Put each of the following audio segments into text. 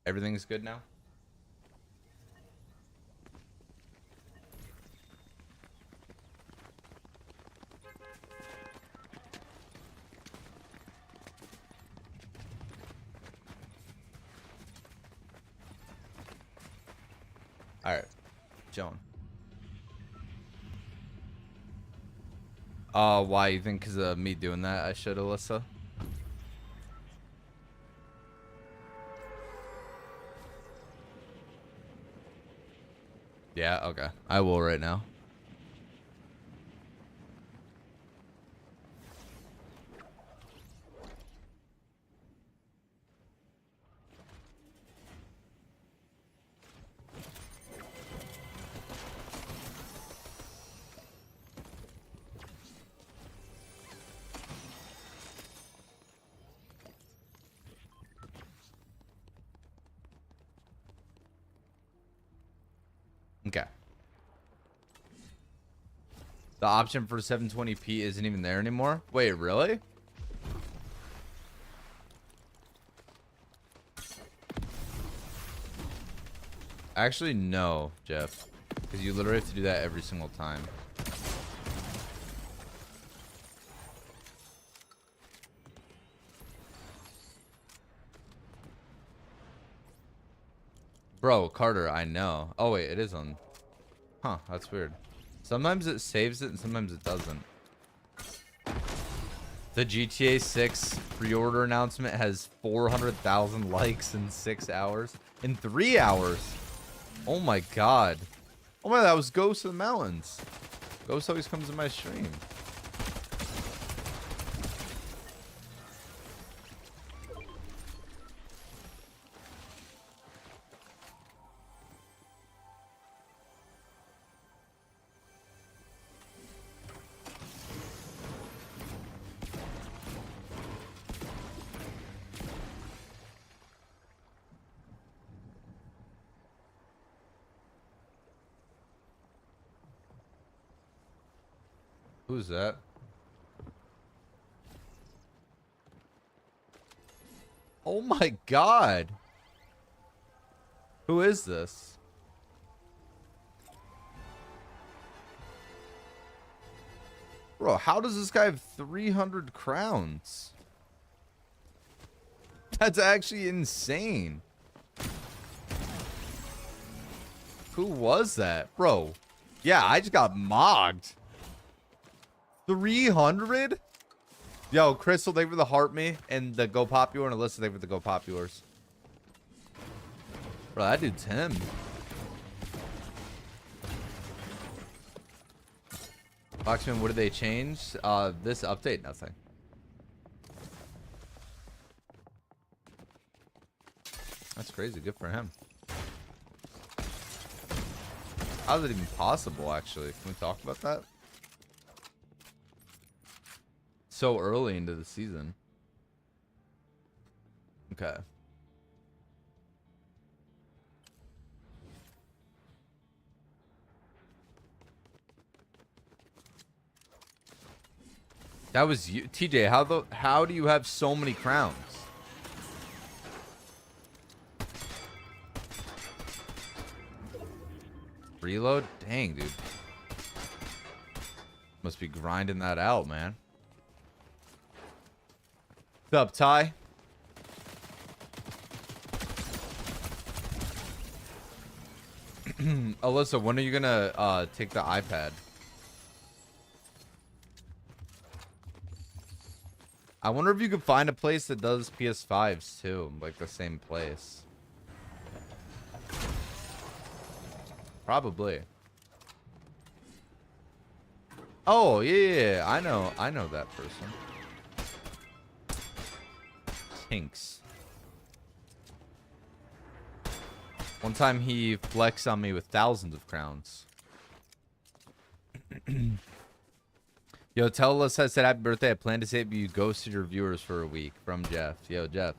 Everything's good now? Alright. Chilling. Why you think because of me doing that I should, Alyssa? Yeah, okay. I will right now. Okay. The option for 720p isn't even there anymore? Wait, really? Actually, no, Jeff. Because you literally have to do that every single time. Bro, Carter, I know. Oh, wait, it is on. Huh, that's weird. Sometimes it saves it and sometimes it doesn't. The GTA 6 pre-order announcement has 400,000 likes in 6 hours. In 3 hours. Oh my god. Oh my, that was Ghost of the Mountains. Ghost always comes in my stream. Who's that? Oh my god. Who is this? Bro, how does this guy have 300 crowns? That's actually insane. Who was that? Bro. Yeah, I just got mogged. 300? Yo, Crystal, thank you for the heart me and the go popular, and Alyssa, thank you for the go populars. Bro, that dude's him. Boxman, what did they change? This update, nothing. That's crazy. Good for him. How is it even possible, actually? Can we talk about that? So early into the season. Okay. That was you, TJ. How do you have so many crowns? Reload? Dang, dude. Must be grinding that out, man. What's up, Ty? Alyssa, when are you gonna take the iPad? I wonder if you could find a place that does PS5s too, like the same place. Probably. Oh, yeah, I know that person. Tinks. One time he flexed on me with thousands of crowns. Yo, tell us I said happy birthday. I plan to say you ghosted your viewers for a week. From Jeff. Yo, Jeff.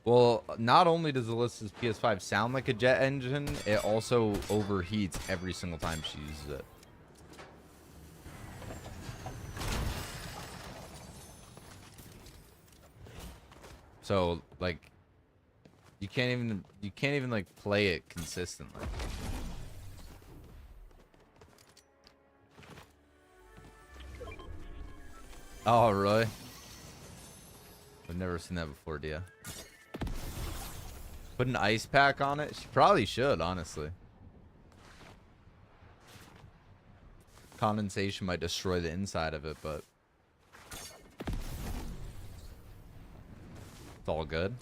Well, not only does Alyssa's PS5 sound like a jet engine, it also overheats every single time she uses it. So like you can't even like play it consistently. Oh, really? I've never seen that before, do you? Put an ice pack on it? She probably should, honestly. Condensation might destroy the inside of it, but it's all good.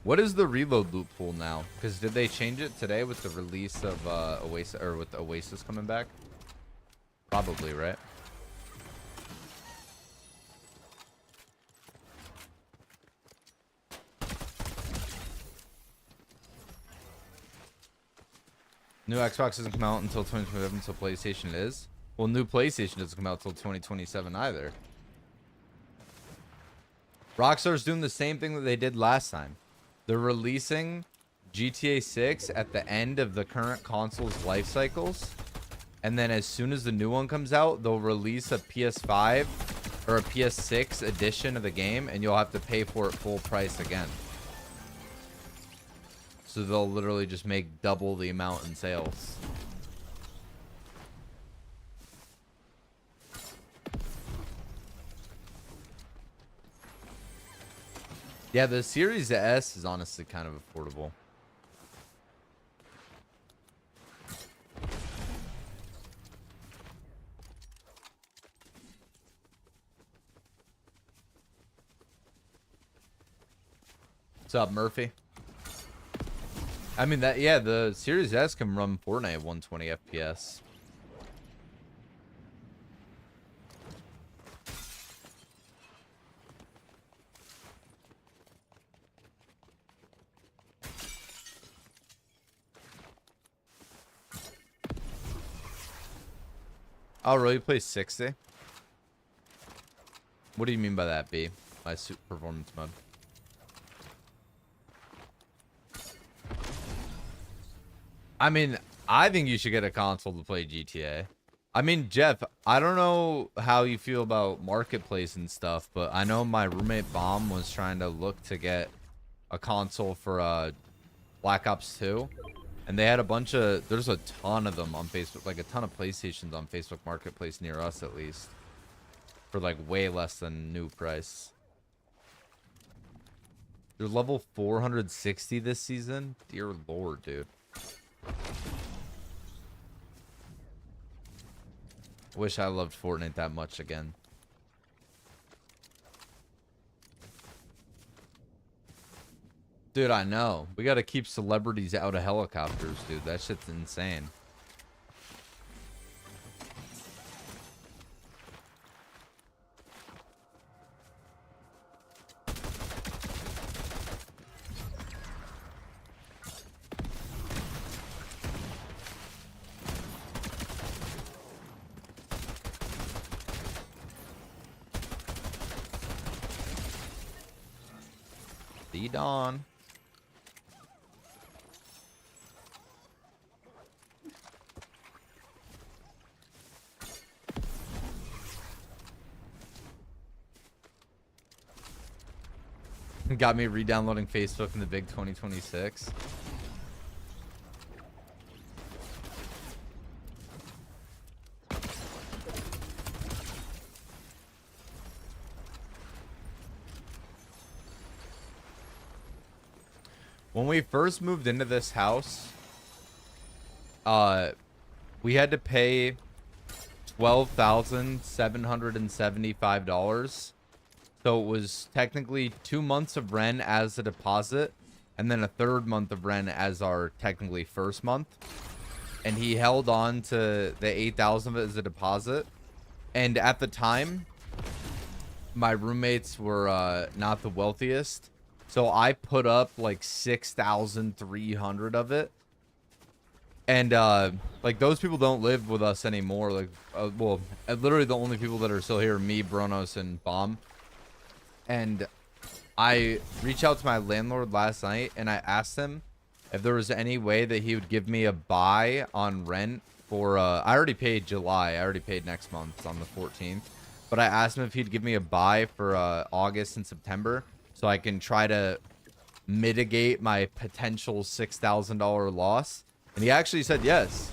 What is the reload loop pool now? Because did they change it today with the release of Oasis, or with Oasis coming back? Probably, right? New Xbox doesn't come out until 2027, so PlayStation is. Well, new PlayStation doesn't come out until 2027 either. Rockstar's doing the same thing that they did last time. They're releasing GTA 6 at the end of the current console's life cycles. And then as soon as the new one comes out, they'll release a PS5 or a PS6 edition of the game, and you'll have to pay for it full price again. So they'll literally just make double the amount in sales. Yeah, the Series S is honestly kind of affordable. What's up, Murphy? I mean, that, yeah, the Series S can run Fortnite at 120 FPS. Oh, really? You play 60? What do you mean by that, B? By super performance mode? I mean, I think you should get a console to play GTA. I mean, Jeff, I don't know how you feel about Marketplace and stuff, but I know my roommate Bomb was trying to look to get a console for Black Ops 2. And they had a bunch of, there's a ton of them on Facebook, like a ton of PlayStations on Facebook Marketplace near us at least. For like way less than new price. You're level 460 this season? Dear Lord, dude. Wish I loved Fortnite that much again. Dude, I know. We gotta keep celebrities out of helicopters, dude. That shit's insane. D-Dawn. Got me re-downloading Facebook in the big 2026. When we first moved into this house, we had to pay $12,775. So it was technically 2 months of rent as a deposit, and then a third month of rent as our technically first month. And he held on to the 8,000 of it as a deposit. And at the time, my roommates were not the wealthiest. So I put up like 6,300 of it. And like those people don't live with us anymore. Like, well, literally the only people that are still here are me, Bronos, and Bomb. And I reached out to my landlord last night and I asked him if there was any way that he would give me a buy on rent for, I already paid July. I already paid next month on the 14th. But I asked him if he'd give me a buy for August and September so I can try to mitigate my potential $6,000 loss. And he actually said yes.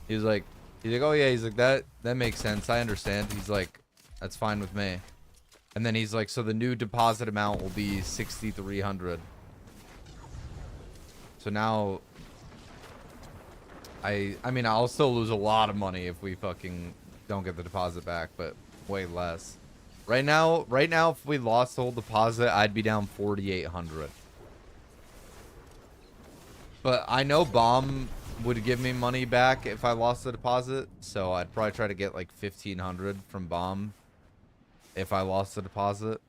He's like, oh yeah, he's like, that makes sense. I understand. He's like, that's fine with me. And then he's like, so the new deposit amount will be 6,300. So now I mean, I'll still lose a lot of money if we fucking don't get the deposit back, but way less. Right now, if we lost the whole deposit, I'd be down 4,800. But I know Bomb would give me money back if I lost the deposit, so I'd probably try to get like 1,500 from Bomb if I lost the deposit.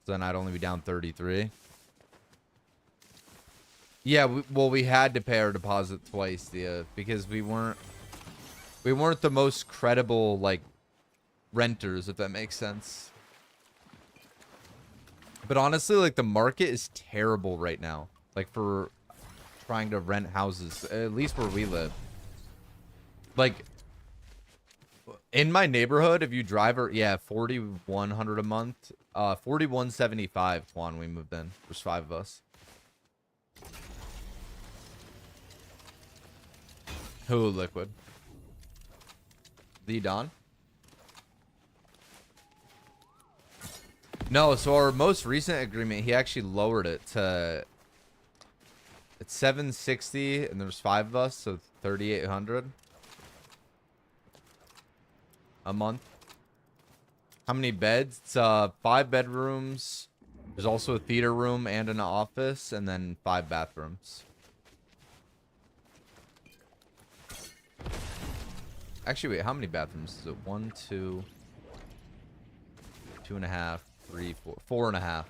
So then I'd only be down 33. Yeah, we had to pay our deposit twice, because we weren't the most credible, like, renters, if that makes sense. But honestly, like, the market is terrible right now, like, for trying to rent houses, at least where we live. Like, in my neighborhood, if you drive, yeah, 4,100 a month, 4,175 when we moved in. There's 5 of us. Who, Liquid? The Don? No, so our most recent agreement, he actually lowered it to... It's 760, and there's 5 of us, so 3,800 a month. How many beds? It's 5 bedrooms. There's also a theater room and an office, and then 5 bathrooms. Actually, wait, how many bathrooms is it? 1, 2, 2.5, 3, 4, 4.5.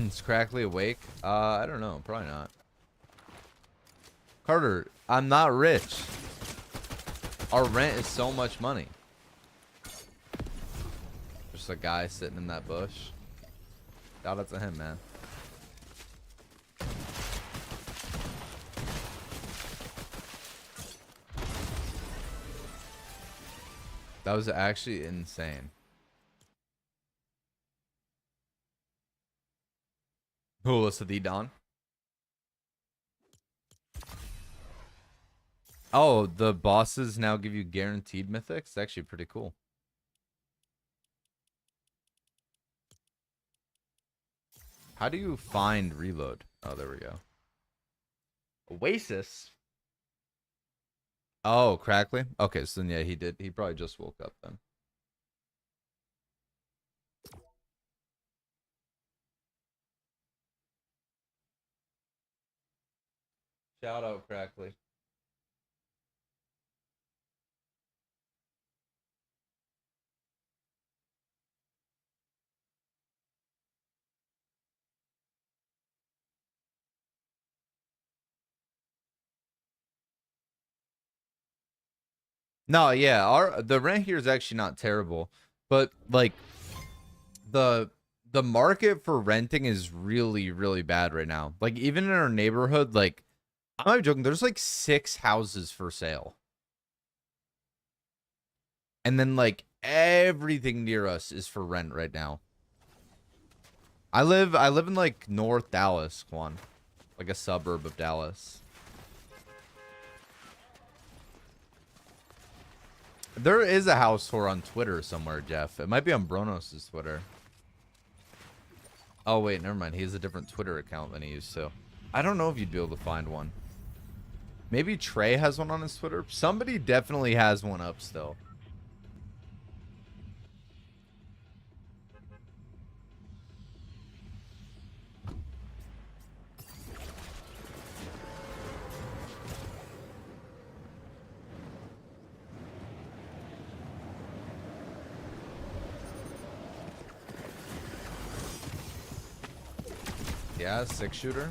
Is Crackly awake? I don't know. Probably not. Carter, I'm not rich. Our rent is so much money. Just a guy sitting in that bush. Shout out to him, man. That was actually insane. Who was the Don? Oh, the bosses now give you guaranteed mythics? It's actually pretty cool. How do you find reload? Oh, there we go. Oasis? Oh, Crackly? Okay, so then yeah, he did. He probably just woke up then. Shout out, Crackly. No, yeah, the rent here is actually not terrible, but like the market for renting is really, really bad right now. Like even in our neighborhood, like I'm not joking, there's like 6 houses for sale. And then like everything near us is for rent right now. I live in like North Dallas, Quan. Like a suburb of Dallas. There is a house tour on Twitter somewhere, Jeff. It might be on Bronos' Twitter. Oh, wait, never mind. He has a different Twitter account than he used to. I don't know if you'd be able to find one. Maybe Trey has one on his Twitter. Somebody definitely has one up still. Yeah, 6-shooter.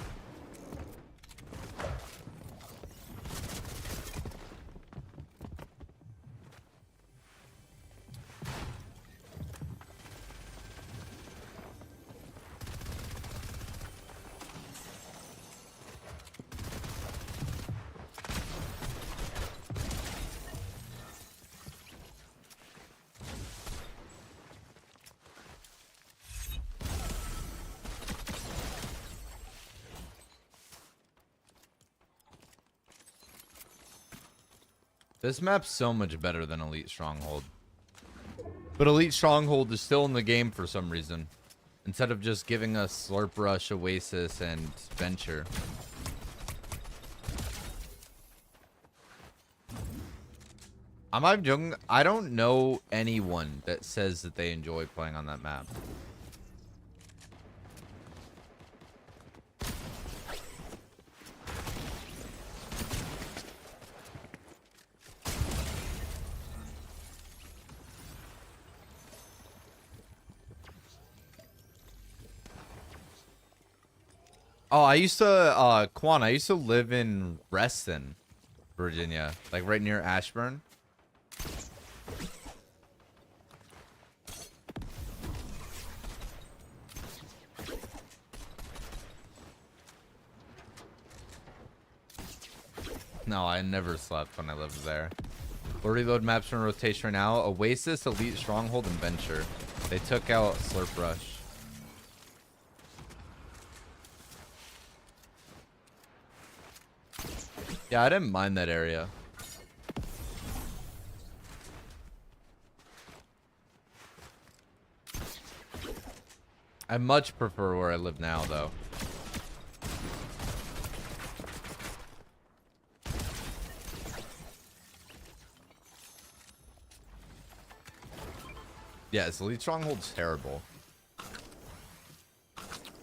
This map's so much better than Elite Stronghold. But Elite Stronghold is still in the game for some reason. Instead of just giving us Slurp Rush, Oasis, and Venture. I'm not joking. I don't know anyone that says that they enjoy playing on that map. Oh, I used to, Quan, I used to live in Reston, Virginia. Like right near Ashburn. No, I never slept when I lived there. We'll reload maps in rotation right now. Oasis, Elite Stronghold, and Venture. They took out Slurp Rush. Yeah, I didn't mind that area. I much prefer where I live now, though. Yes, Elite Stronghold's terrible.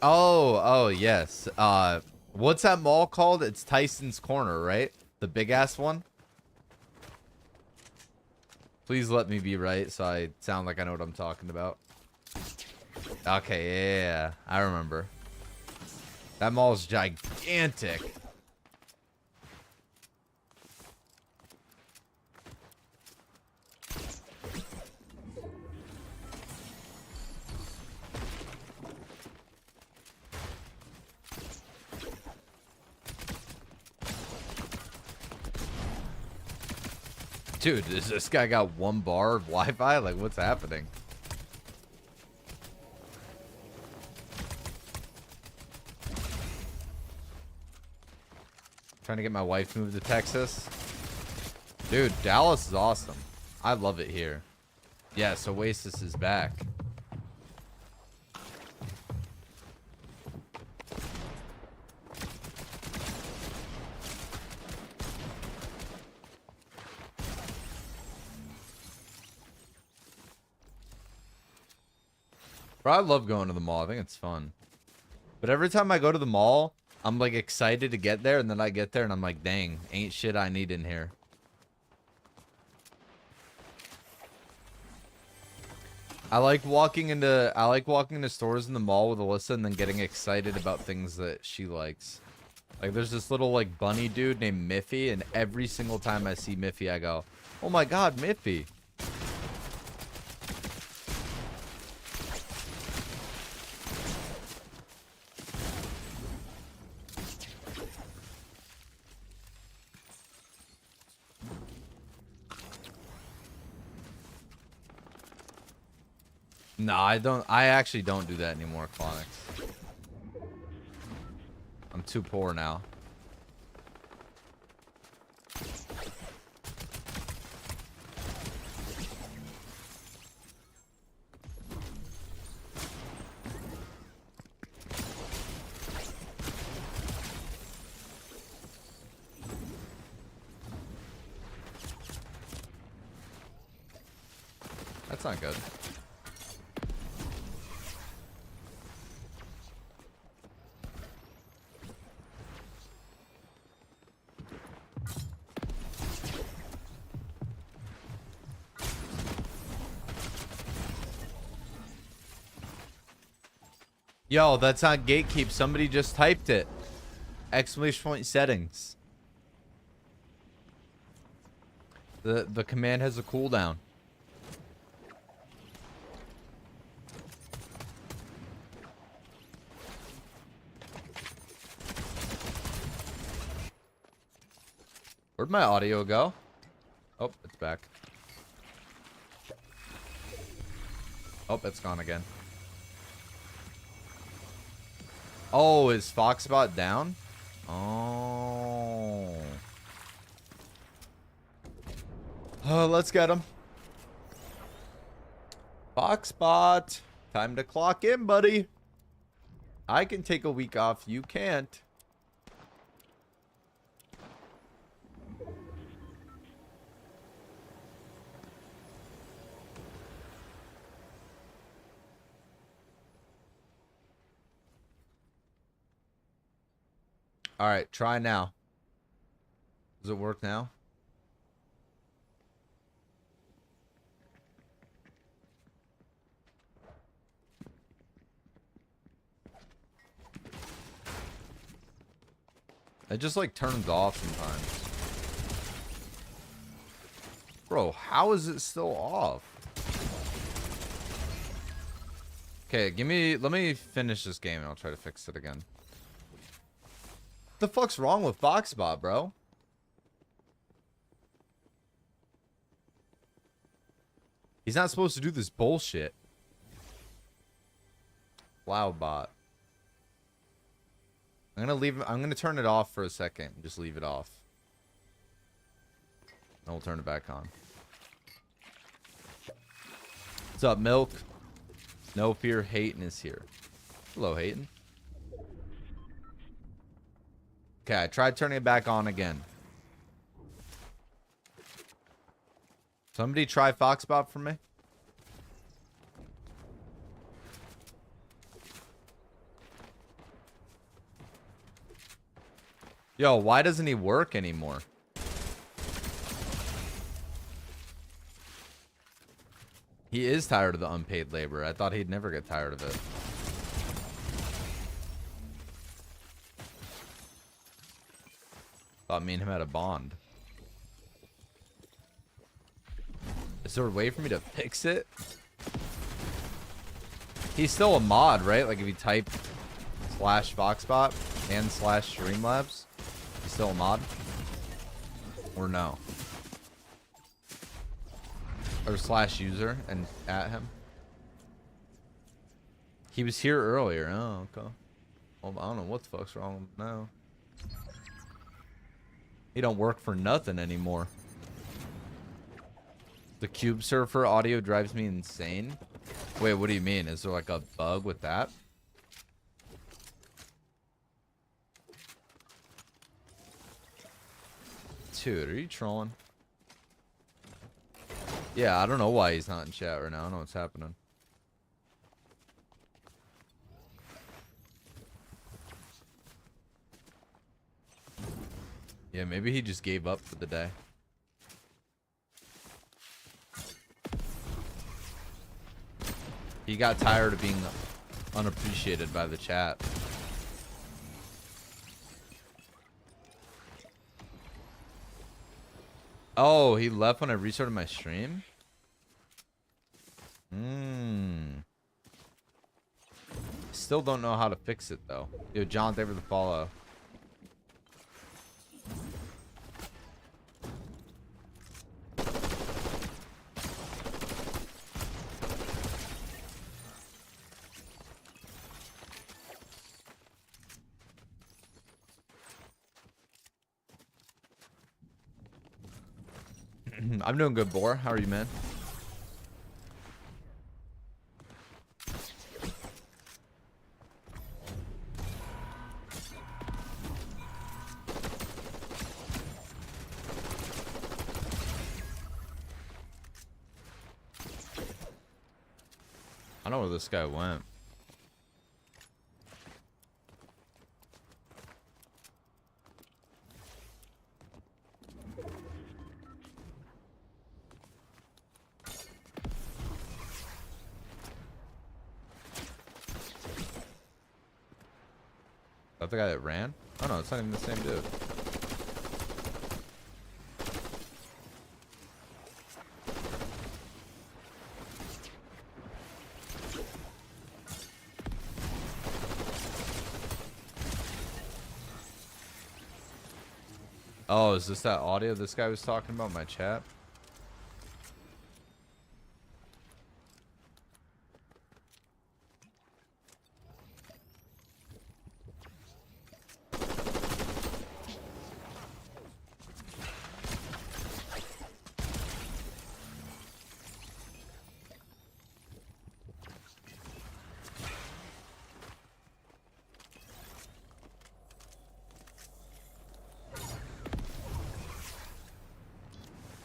Oh, yes. What's that mall called? It's Tyson's Corner, right? The big ass one. Please let me be right, so I sound like I know what I'm talking about. Okay, yeah, I remember. That mall's gigantic. Dude, does this guy got 1 bar of Wi-Fi? Like, what's happening? Trying to get my wife moved to Texas. Dude, Dallas is awesome. I love it here. Yes, Oasis is back. Bro, I love going to the mall. I think it's fun. But every time I go to the mall, I'm like excited to get there, and then I get there and I'm like, dang, ain't shit I need in here. I like walking into stores in the mall with Alyssa and then getting excited about things that she likes. Like there's this little like bunny dude named Miffy, and every single time I see Miffy I go, oh my god, Miffy. No, I don't. I actually don't do that anymore, Clonix. I'm too poor now. That's not good. Yo, that's not gatekeep. Somebody just typed it. Exclamation point settings. The command has a cooldown. Where'd my audio go? Oh, it's back. Oh, it's gone again. Oh, is Foxbot down? Oh. Let's get him. Foxbot. Time to clock in, buddy. I can take a week off. You can't. All right, try now. Does it work now? It just like turns off sometimes. Bro, how is it still off? Okay, let me finish this game and I'll try to fix it again. What the fuck's wrong with Foxbot, bro? He's not supposed to do this bullshit. Loudbot. I'm gonna turn it off for a second. Just leave it off. And we'll turn it back on. What's up, Milk? No fear, Hayton is here. Hello, Hayton. Okay, I tried turning it back on again. Somebody try Foxbot for me. Yo, why doesn't he work anymore? He is tired of the unpaid labor. I thought he'd never get tired of it. Thought me and him had a bond. Is there a way for me to fix it? He's still a mod, right? Like if you type /Foxbot and /Streamlabs, he's still a mod? Or no? Or /user and at him? He was here earlier. Oh, okay. Well, I don't know what the fuck's wrong with him now. He don't work for nothing anymore. The Cube Surfer audio drives me insane. Wait, what do you mean? Is there like a bug with that? Dude, are you trolling? Yeah, I don't know why he's not in chat right now. I don't know what's happening. Yeah, maybe he just gave up for the day. He got tired of being unappreciated by the chat. Oh, he left when I restarted my stream? Still don't know how to fix it, though. Yo, John, thank you for the follow. I'm doing good, Boar. How are you, man? I know where this guy went. That the guy that ran? Oh no, it's not even the same dude. Oh, is this that audio this guy was talking about in my chat?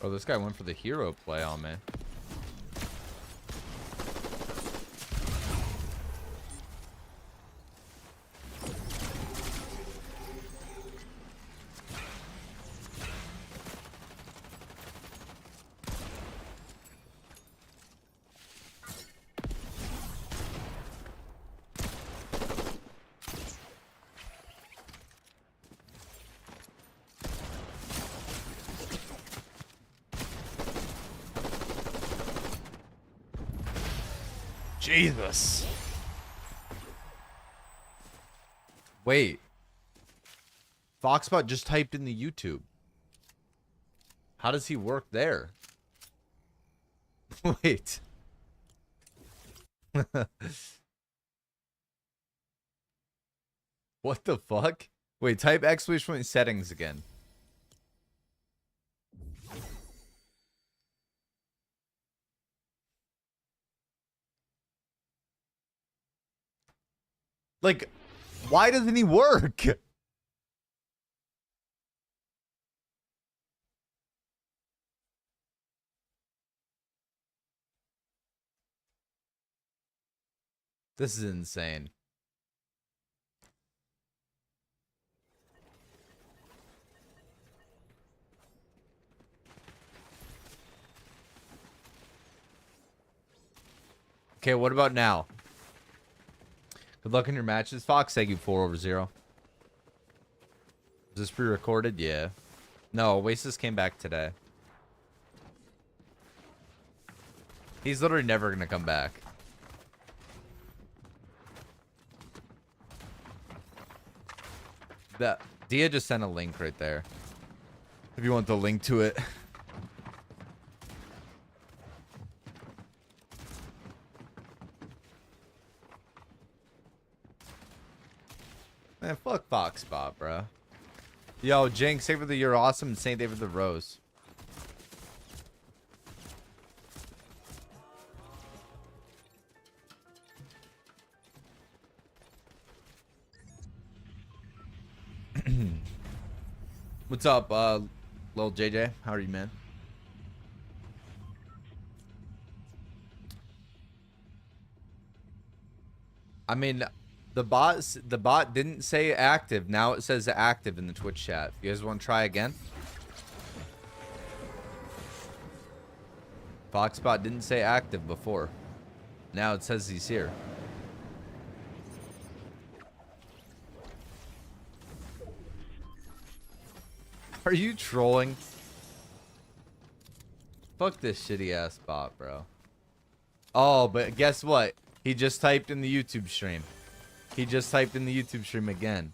Oh, this guy went for the hero play on me. Jesus. Wait. Foxbot just typed in the YouTube. How does he work there? Wait. What the fuck? Wait, type exclamation point settings again. Like, why doesn't he work? This is insane. Okay, what about now? Good luck in your matches. Fox, thank you 4/0. Is this pre-recorded? Yeah. No, Oasis came back today. He's literally never going to come back. Dia just sent a link right there. If you want the link to it. Man, fuck Foxbot, bro. Yo, Jinx, Save for the You're Awesome, and Saint David the Rose. What's up, little JJ? How are you, man? I mean, the bot didn't say active. Now it says active in the Twitch chat. You guys want to try again? Foxbot didn't say active before. Now it says he's here. Are you trolling? Fuck this shitty ass bot, bro. Oh, but guess what? He just typed in the YouTube stream. He just typed in the YouTube stream again.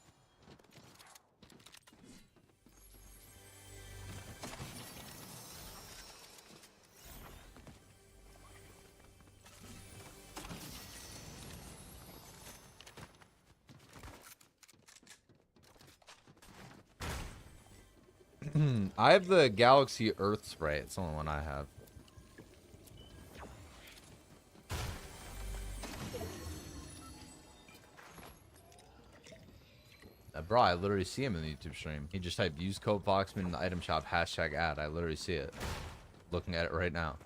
I have the Galaxy Earth spray. It's the only one I have. Bro, I literally see him in the YouTube stream. He just typed use code Foxman in the item shop #ad. I literally see it. Looking at it right now.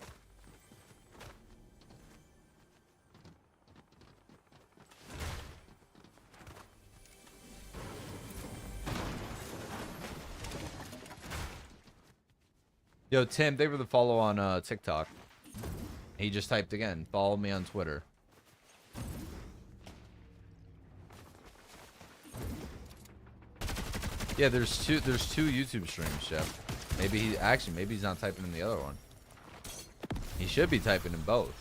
Yo, Tim, thank you for the follow on TikTok. He just typed again. Follow me on Twitter. Yeah, there's two YouTube streams, Chef. Maybe he's not typing in the other one. He should be typing in both.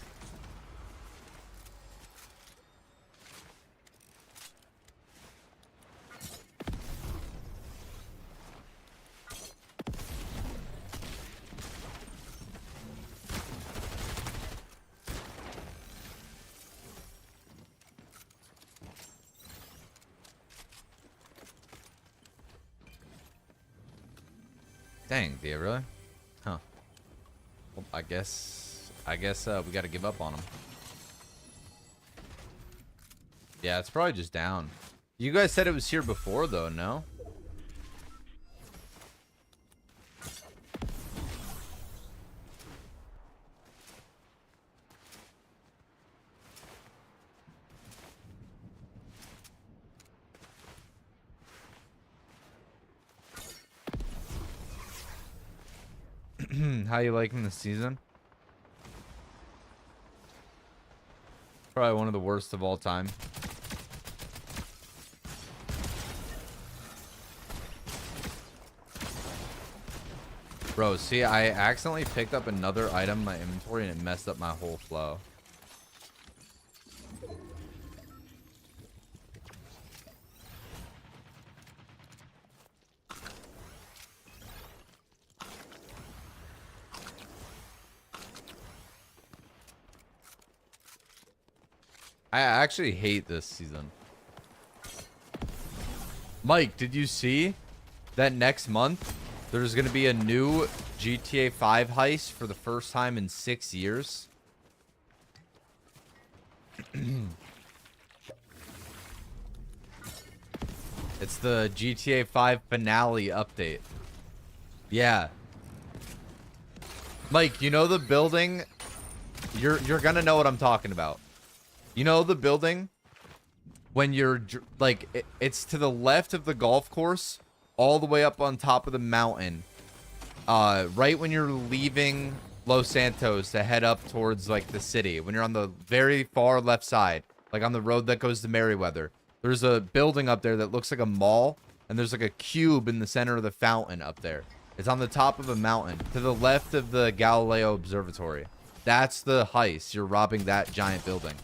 Dang, Dia, really? Huh. Well, I guess we gotta give up on him. Yeah, it's probably just down. You guys said it was here before, though, no? How you liking the season? Probably one of the worst of all time. Bro, see, I accidentally picked up another item in my inventory and it messed up my whole flow. I actually hate this season. Mike, did you see that next month there's going to be a new GTA 5 heist for the first time in 6 years? It's the GTA 5 finale update. Yeah. Mike, you know the building? You're going to know what I'm talking about. You know the building when you're like it's to the left of the golf course, all the way up on top of the mountain. Right when you're leaving Los Santos to head up towards like the city, when you're on the very far left side, like on the road that goes to Merriweather, there's a building up there that looks like a mall, and there's like a cube in the center of the fountain up there. It's on the top of a mountain to the left of the Galileo Observatory. That's the heist. You're robbing that giant building.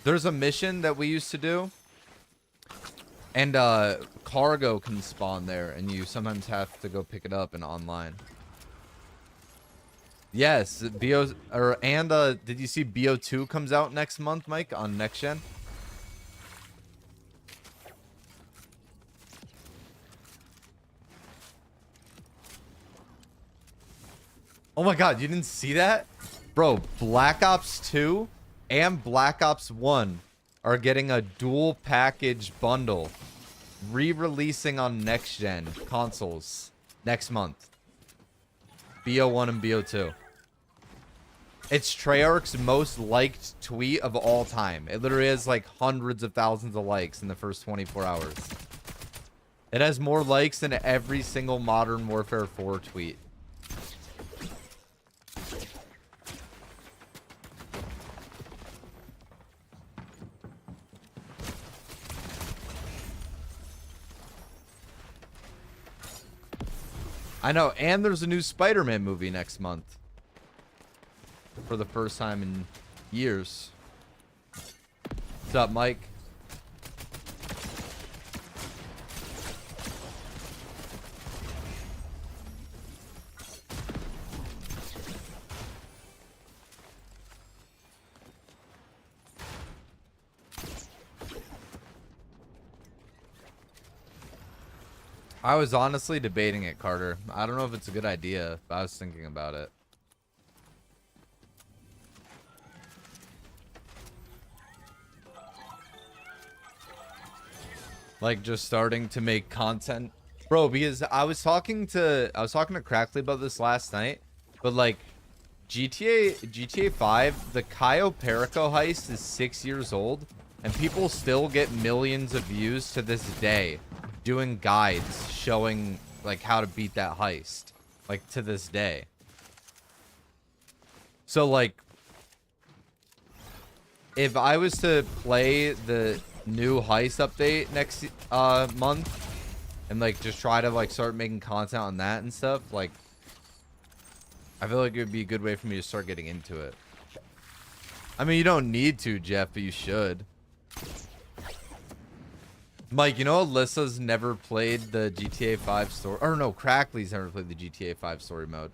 There's a mission that we used to do, and cargo can spawn there, and you sometimes have to go pick it up and online. Yes, did you see BO2 comes out next month, Mike, on next gen? Oh my god, you didn't see that? Bro, Black Ops 2 and Black Ops 1 are getting a dual package bundle, re-releasing on next gen consoles next month. BO1 and BO2. It's Treyarch's most liked tweet of all time. It literally has like hundreds of thousands of likes in the first 24 hours. It has more likes than every single Modern Warfare 4 tweet. I know, and there's a new Spider-Man movie next month. For the first time in years. What's up, Mike? I was honestly debating it, Carter. I don't know if it's a good idea, but I was thinking about it. Like just starting to make content, bro, because I was talking to Crackley about this last night, but like GTA 5, the Cayo Perico heist is 6 years old, and people still get millions of views to this day doing guides showing like how to beat that heist, like to this day. So like if I was to play the new heist update next month and like just try to like start making content on that and stuff, like I feel like it would be a good way for me to start getting into it. I mean, you don't need to, Jeff, but you should. Mike, you know Alyssa's never played the GTA 5 story, or no, Crackley's never played the GTA 5 story mode.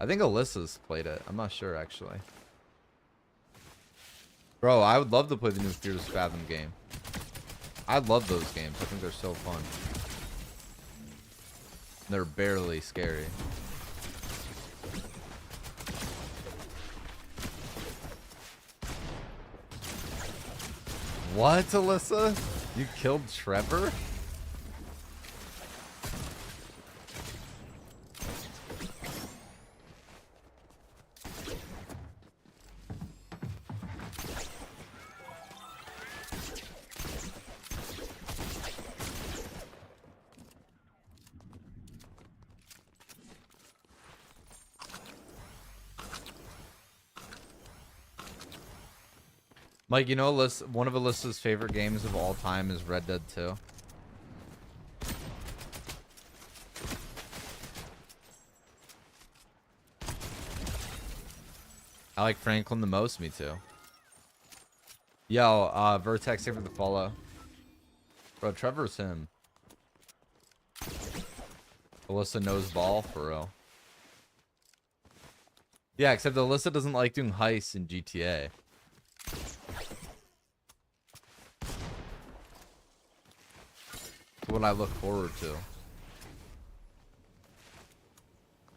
I think Alyssa's played it. I'm not sure actually. Bro, I would love to play the new Fearless Fathom game. I love those games. I think they're so fun. They're barely scary. What, Alyssa? You killed Trevor? Mike, you know, one of Alyssa's favorite games of all time is Red Dead 2. I like Franklin the most, me too. Yo, Vertex, here for the follow. Bro, Trevor's him. Alyssa knows ball, for real. Yeah, except Alyssa doesn't like doing heists in GTA. It's what I look forward to.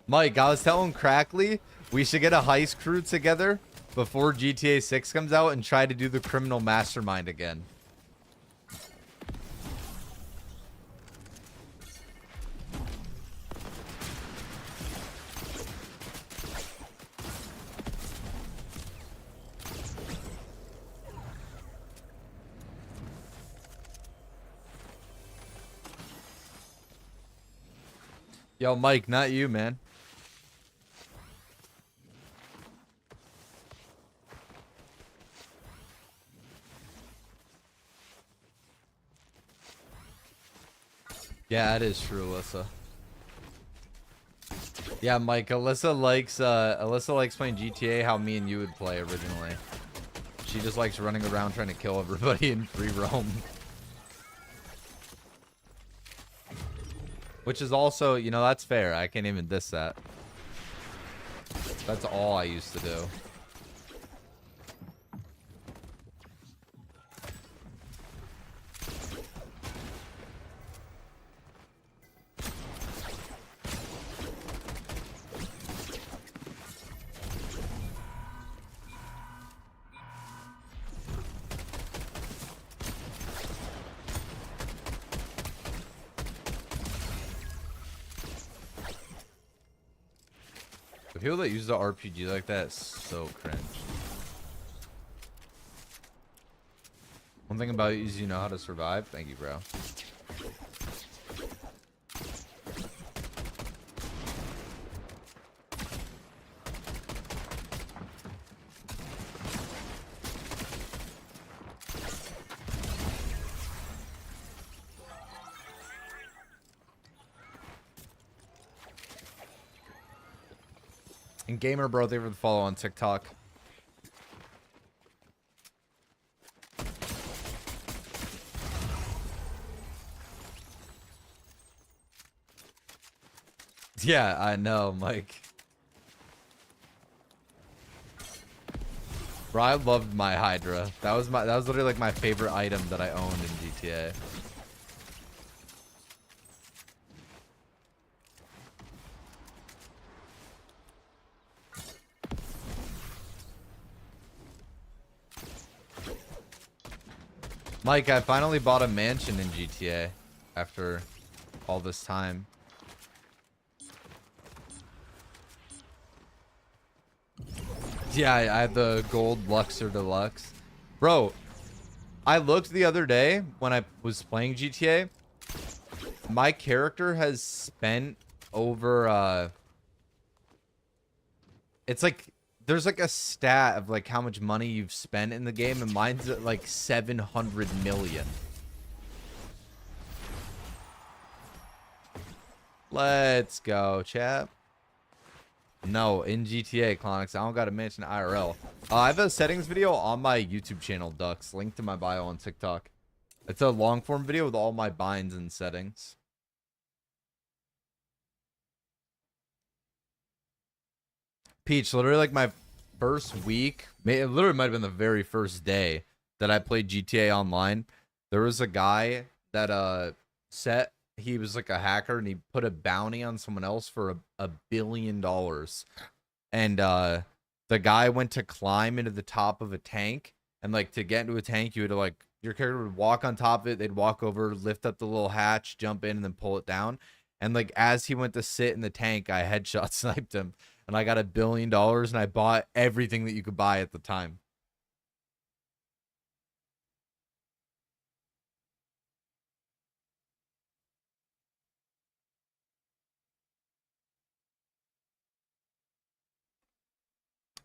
Mike, I was telling Crackly we should get a heist crew together before GTA 6 comes out and try to do the criminal mastermind again. Yo, Mike, not you, man. Yeah, it is true, Alyssa. Yeah, Mike, Alyssa likes playing GTA how me and you would play originally. She just likes running around trying to kill everybody in free roam. Which is also, you know, that's fair. I can't even diss that. That's all I used to do. The people that use the RPG like that is so cringe. One thing about you is you know how to survive. Thank you, bro. And Gamer Bro, thank you for the follow on TikTok. Yeah, I know, Mike. Bro, I loved my Hydra. That was literally like my favorite item that I owned in GTA. Mike, I finally bought a mansion in GTA after all this time. Yeah, I have the gold Luxor Deluxe. Bro, I looked the other day when I was playing GTA. My character has spent over it's like there's like a stat of like how much money you've spent in the game, and mine's at like 700 million. Let's go, chap. No, in GTA, Clonix. I don't got to mention IRL. I have a settings video on my YouTube channel, Ducks, linked to my bio on TikTok. It's a long form video with all my binds and settings. Peach, literally like my first week, it literally might have been the very first day that I played GTA Online. There was a guy that he was like a hacker, and he put a bounty on someone else for $1 billion. And the guy went to climb into the top of a tank, and like to get into a tank, you had to like your character would walk on top of it, they'd walk over, lift up the little hatch, jump in, and then pull it down. And like as he went to sit in the tank, I headshot sniped him, and I got $1 billion, and I bought everything that you could buy at the time.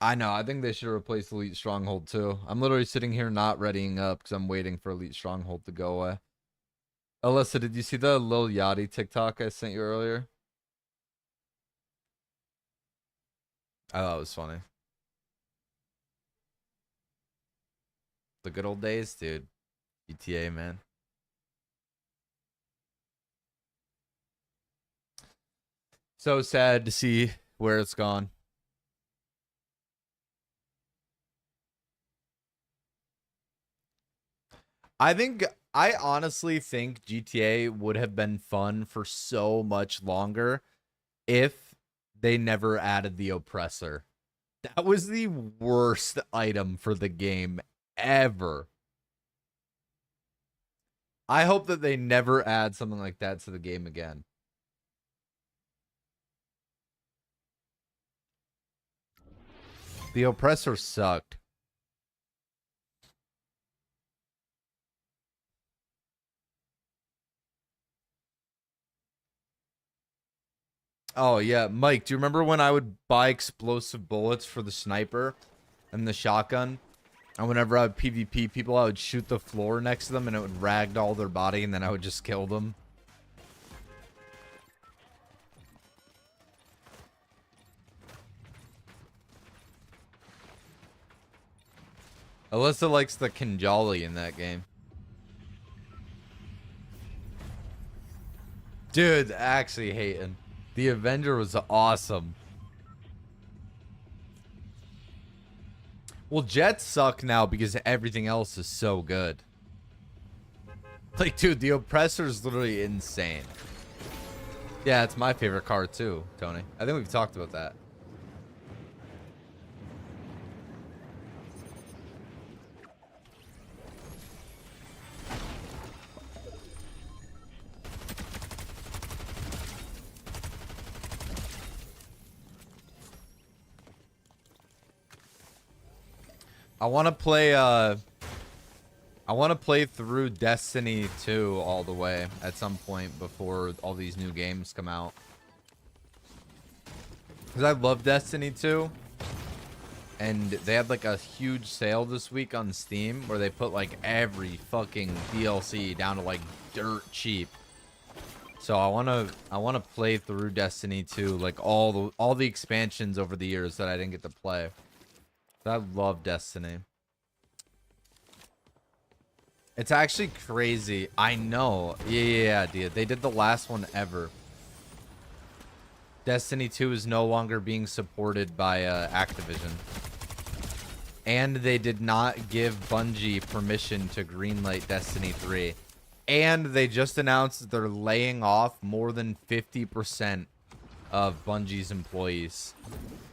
I know. I think they should replace Elite Stronghold too. I'm literally sitting here not readying up because I'm waiting for Elite Stronghold to go away. Alyssa, did you see the Lil Yachty TikTok I sent you earlier? I thought it was funny. The good old days, dude. GTA, man. So sad to see where it's gone. I honestly think GTA would have been fun for so much longer if they never added the oppressor. That was the worst item for the game ever. I hope that they never add something like that to the game again. The oppressor sucked. Oh yeah, Mike, do you remember when I would buy explosive bullets for the sniper and the shotgun? And whenever I would PvP people, I would shoot the floor next to them and it would ragdoll their body and then I would just kill them. Alyssa likes the Kinjali in that game. Dude, actually hating. The Avenger was awesome. Well, jets suck now because everything else is so good. Like, dude, the Oppressor is literally insane. Yeah, it's my favorite card too, Tony. I think we've talked about that. I want to play through Destiny 2 all the way at some point before all these new games come out. Cuz I love Destiny 2. And they had like a huge sale this week on Steam where they put like every fucking DLC down to like dirt cheap. So I want to play through Destiny 2, like all the expansions over the years that I didn't get to play. I love Destiny. It's actually crazy. I know. Yeah, dude. They did the last one ever. Destiny 2 is no longer being supported by Activision. And they did not give Bungie permission to greenlight Destiny 3. And they just announced that they're laying off more than 50% of Bungie's employees.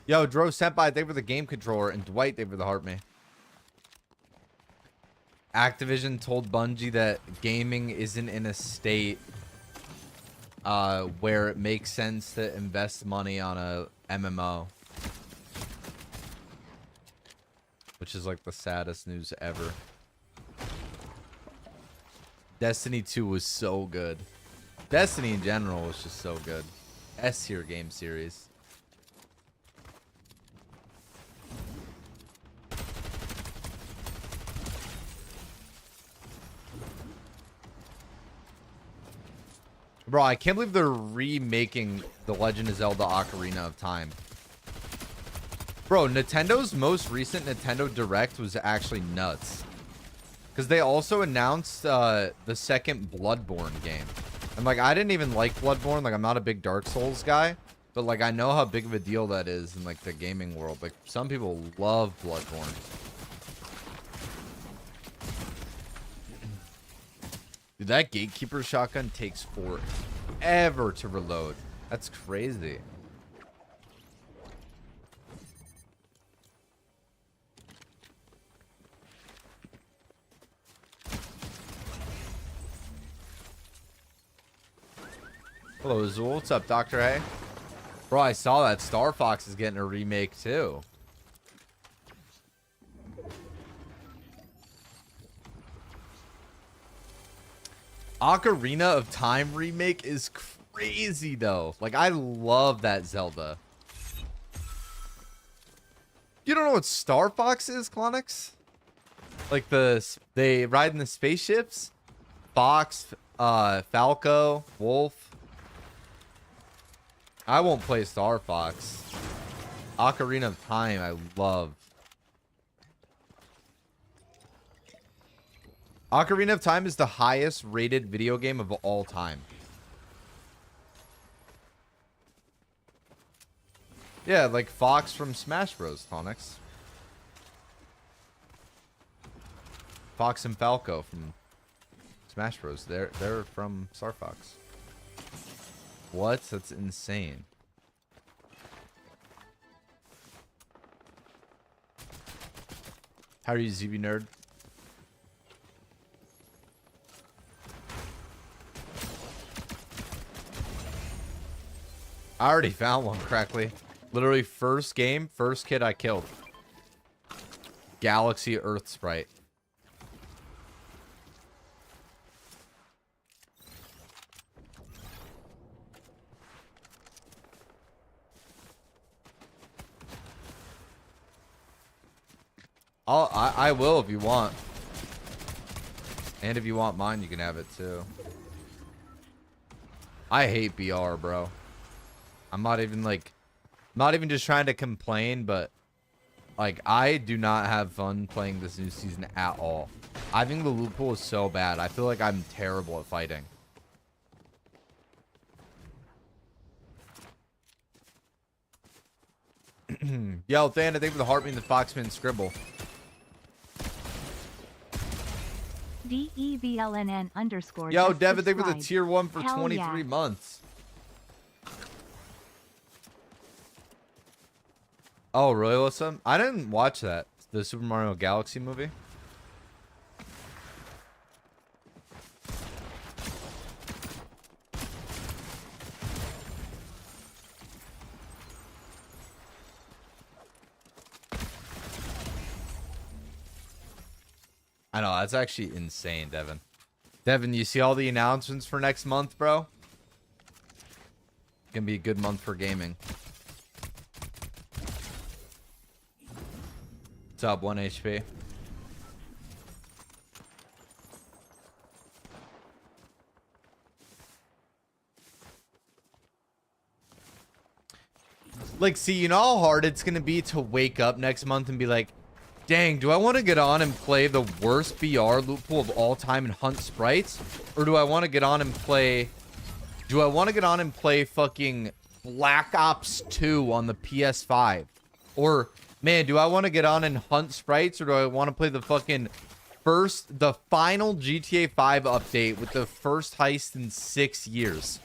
Yo, Dro Senpai, thank you for the game controller. And Dwight, thank you for the heart me. Activision told Bungie that gaming isn't in a state where it makes sense to invest money on a MMO. Which is like the saddest news ever. Destiny 2 was so good. Destiny in general was just so good. S tier game series. Bro, I can't believe they're remaking The Legend of Zelda Ocarina of Time. Bro, Nintendo's most recent Nintendo Direct was actually nuts. Because they also announced the second Bloodborne game. And, like, I didn't even like Bloodborne. Like, I'm not a big Dark Souls guy. But, like, I know how big of a deal that is in, like, the gaming world. Like, some people love Bloodborne. Dude, that Gatekeeper shotgun takes forever to reload. That's crazy. Hello, Zool. What's up, Dr. A? Bro, I saw that Star Fox is getting a remake, too. Ocarina of Time remake is crazy, though. Like, I love that Zelda. You don't know what Star Fox is, Clonix? Like they ride in the spaceships? Fox, Falco, Wolf. I won't play Star Fox. Ocarina of Time, I love. Ocarina of Time is the highest rated video game of all time. Yeah, like Fox from Smash Bros. Tonix. Fox and Falco from Smash Bros. They're from Star Fox. What? That's insane. How are you, ZB nerd? I already found one, Crackly. Literally first game, first kid I killed. Galaxy Earth Sprite. I will if you want. And if you want mine, you can have it too. I hate BR, bro. I'm not even like, not even just trying to complain, but like I do not have fun playing this new season at all. I think the loot pool is so bad. I feel like I'm terrible at fighting. Yo, Thana, thank you for the heartbeat and the Foxman scribble. DEVLNN_. Yo, Devin, thank you for the tier 1 for Hell 23 yeah. months. Oh, really, Alyssa? I didn't watch that. The Super Mario Galaxy movie. I know, that's actually insane, Devin. Devin, you see all the announcements for next month, bro? Gonna be a good month for gaming. What's up, 1 HP? Like, see, you know how hard it's gonna be to wake up next month and be like, dang, do I want to get on and play the worst BR loot pool of all time and hunt sprites? Or do I want to get on and play... Do I want to get on and play fucking Black Ops 2 on the PS5? Or, man, do I want to get on and hunt sprites? Or do I want to play the fucking the final GTA 5 update with the first heist in 6 years?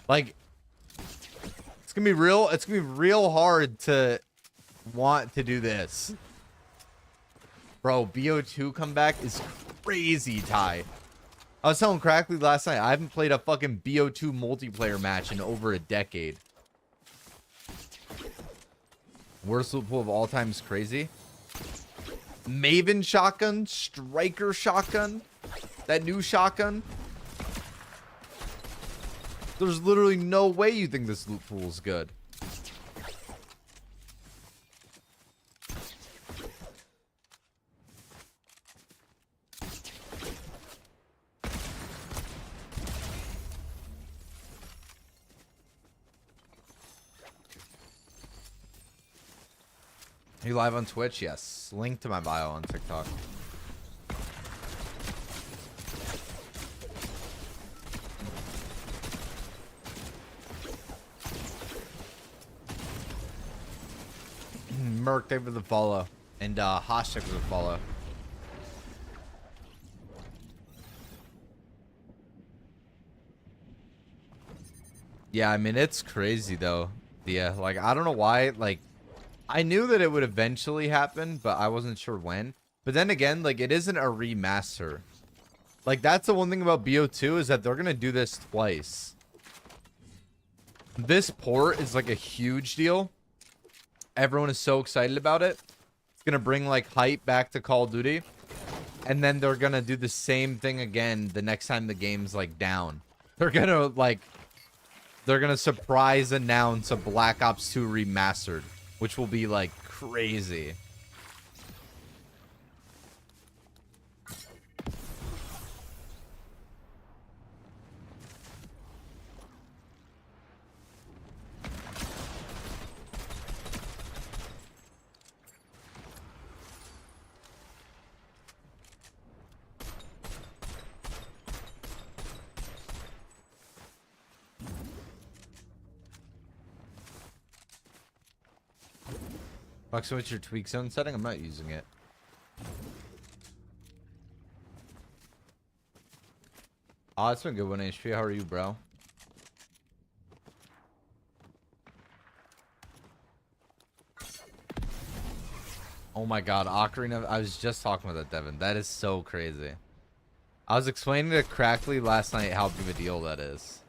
Like, it's going to be real hard to want to do this. Bro, BO2 comeback is crazy, Ty. I was telling Crackly last night, I haven't played a fucking BO2 multiplayer match in over a decade. Worst loot pool of all time is crazy. Maven shotgun, Striker shotgun, that new shotgun. There's literally no way you think this loot pool is good. Are you live on Twitch? Yes. Link to my bio on TikTok. Merc, thank you for the follow. And hashtag for the follow. Yeah, I mean, it's crazy though. Yeah, like, I don't know why, like, I knew that it would eventually happen, but I wasn't sure when. But then again, like, it isn't a remaster. Like, that's the one thing about BO2 is that they're going to do this twice. This port is, like, a huge deal. Everyone is so excited about it. It's going to bring, like, hype back to Call of Duty. And then they're going to do the same thing again the next time the game's, like, down. They're going to, like, they're going to surprise announce a Black Ops 2 remastered. which will be like crazy. Fuck, so what's your tweak zone setting? I'm not using it. Oh, it's been good one, HP. How are you, bro? Oh my god, Ocarina. I was just talking about that, Devin. That is so crazy. I was explaining to Crackly last night how big of a deal that is.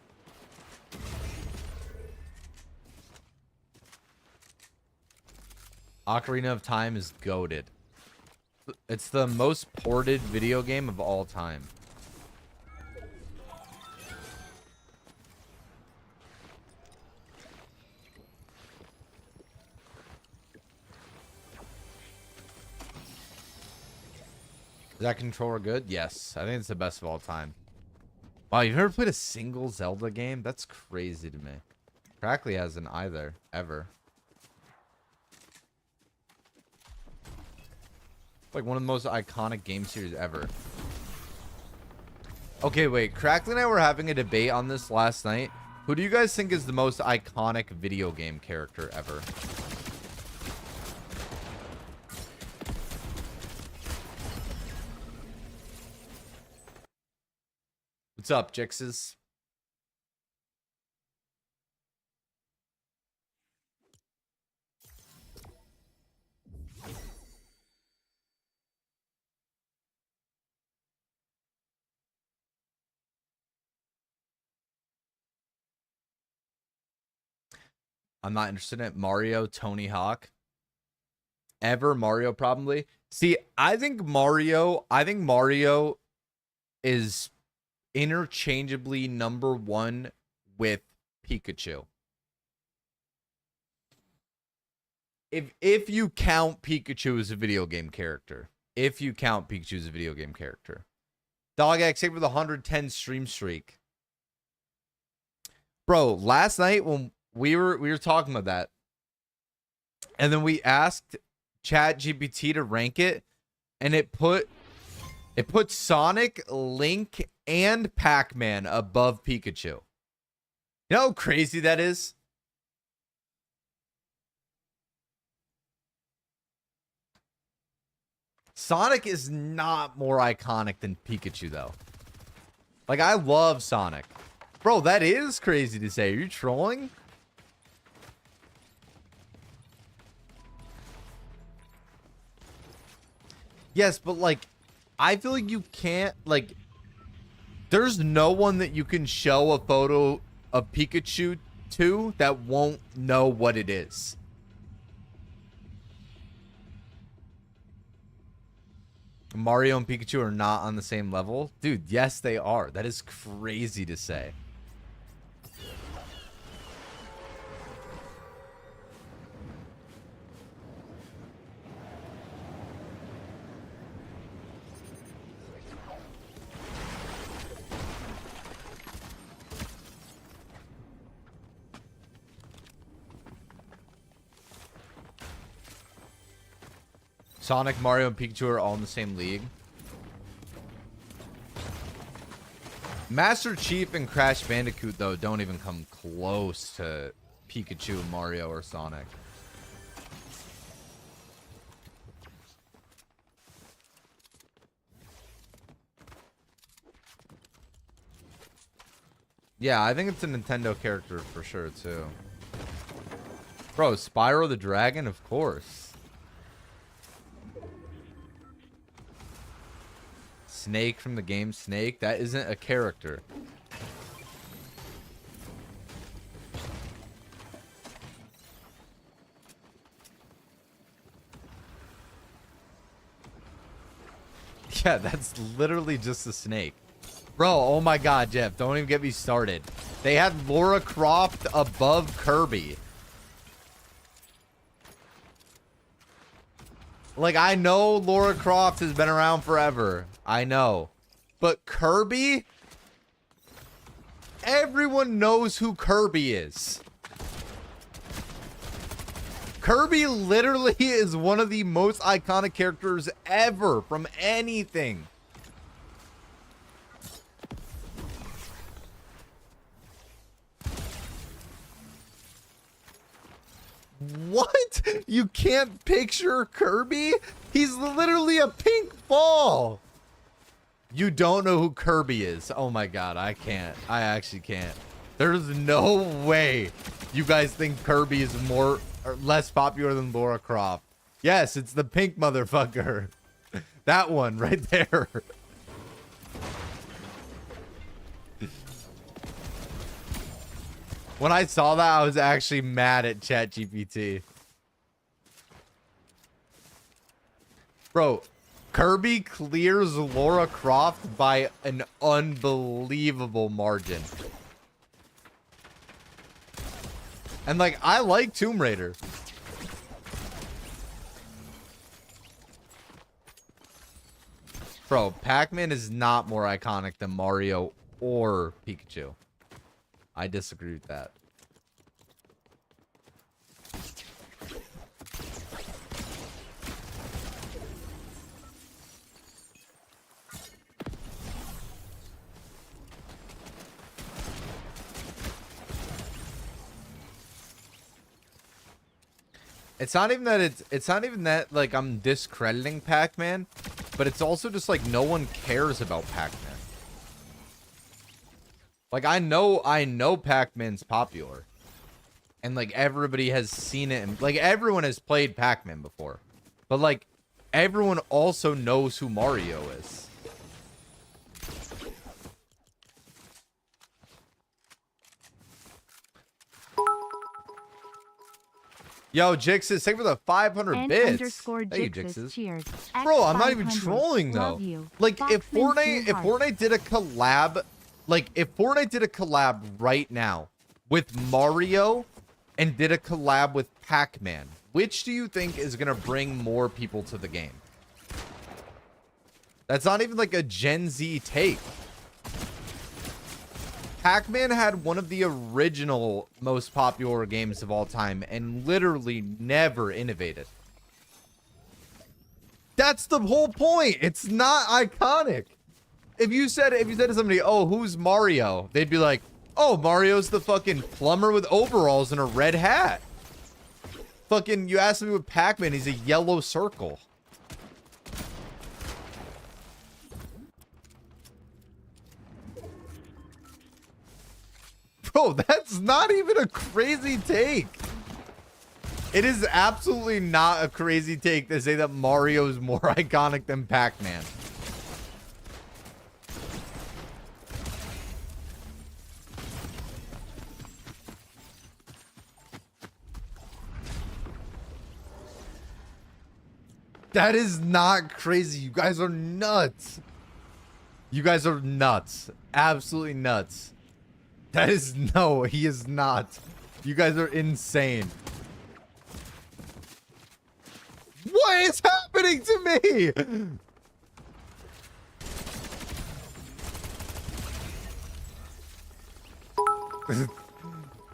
Ocarina of Time is goated. It's the most ported video game of all time. Is that controller good? Yes. I think it's the best of all time. Wow, you've never played a single Zelda game? That's crazy to me. Crackly hasn't either, ever. Like one of the most iconic game series ever. Okay, wait. Crackly and I were having a debate on this last night. Who do you guys think is the most iconic video game character ever? What's up, Jixes? I'm not interested in it. Mario, Tony Hawk. Ever Mario, probably. See, I think Mario is interchangeably #1 with Pikachu. If you count Pikachu as a video game character. If you count Pikachu as a video game character. Dog X saved with a 110 stream streak. Bro, last night when we were talking about that, and then we asked ChatGPT to rank it, and it put Sonic, Link, and Pac-Man above Pikachu. You know how crazy that is? Sonic is not more iconic than Pikachu, though. Like, I love Sonic. Bro, that is crazy to say. Are you trolling? Yes, but, like, I feel like you can't, like, there's no one that you can show a photo of Pikachu to that won't know what it is. Mario and Pikachu are not on the same level? Dude, yes, they are. That is crazy to say. Sonic, Mario, and Pikachu are all in the same league. Master Chief and Crash Bandicoot, though, don't even come close to Pikachu, Mario, or Sonic. Yeah, I think it's a Nintendo character for sure, too. Bro, Spyro the Dragon? Of course. Snake from the game Snake? That isn't a character. Yeah, that's literally just a snake. Bro, oh my god, Jeff, don't even get me started. They had Lara Croft above Kirby. Like, I know Lara Croft has been around forever. I know. But Kirby? Everyone knows who Kirby is. Kirby literally is one of the most iconic characters ever from anything. What? You can't picture Kirby? He's literally a pink ball. You don't know who Kirby is. Oh my god, I can't. I actually can't. There's no way you guys think Kirby is more or less popular than Lara Croft. Yes, it's the pink motherfucker. That one right there. When I saw that, I was actually mad at ChatGPT. Bro, Kirby clears Lara Croft by an unbelievable margin. And like, I like Tomb Raider. Bro, Pac-Man is not more iconic than Mario or Pikachu. I disagree with that. It's not even that it's not even that like I'm discrediting Pac-Man, but it's also just like no one cares about Pac-Man. Like I know Pac-Man's popular. And like everybody has seen it and like everyone has played Pac-Man before. But like everyone also knows who Mario is. Yo, Jixes, thank you for the 500 bits. Thank you, Jixes. Cheers. Bro, I'm not even trolling though. Like if Fortnite did a collab, like if Fortnite did a collab right now with Mario and did a collab with Pac-Man, which do you think is gonna bring more people to the game? That's not even like a Gen Z take. Pac-Man had one of the original most popular games of all time and literally never innovated. That's the whole point. It's not iconic. If you said to somebody, "Oh, who's Mario?" They'd be like, "Oh, Mario's the fucking plumber with overalls and a red hat." Fucking, you asked me with Pac-Man, he's a yellow circle. Bro, that's not even a crazy take. It is absolutely not a crazy take to say that Mario is more iconic than Pac-Man. That is not crazy. You guys are nuts. You guys are nuts. Absolutely nuts. That is no, he is not. You guys are insane. What is happening to me?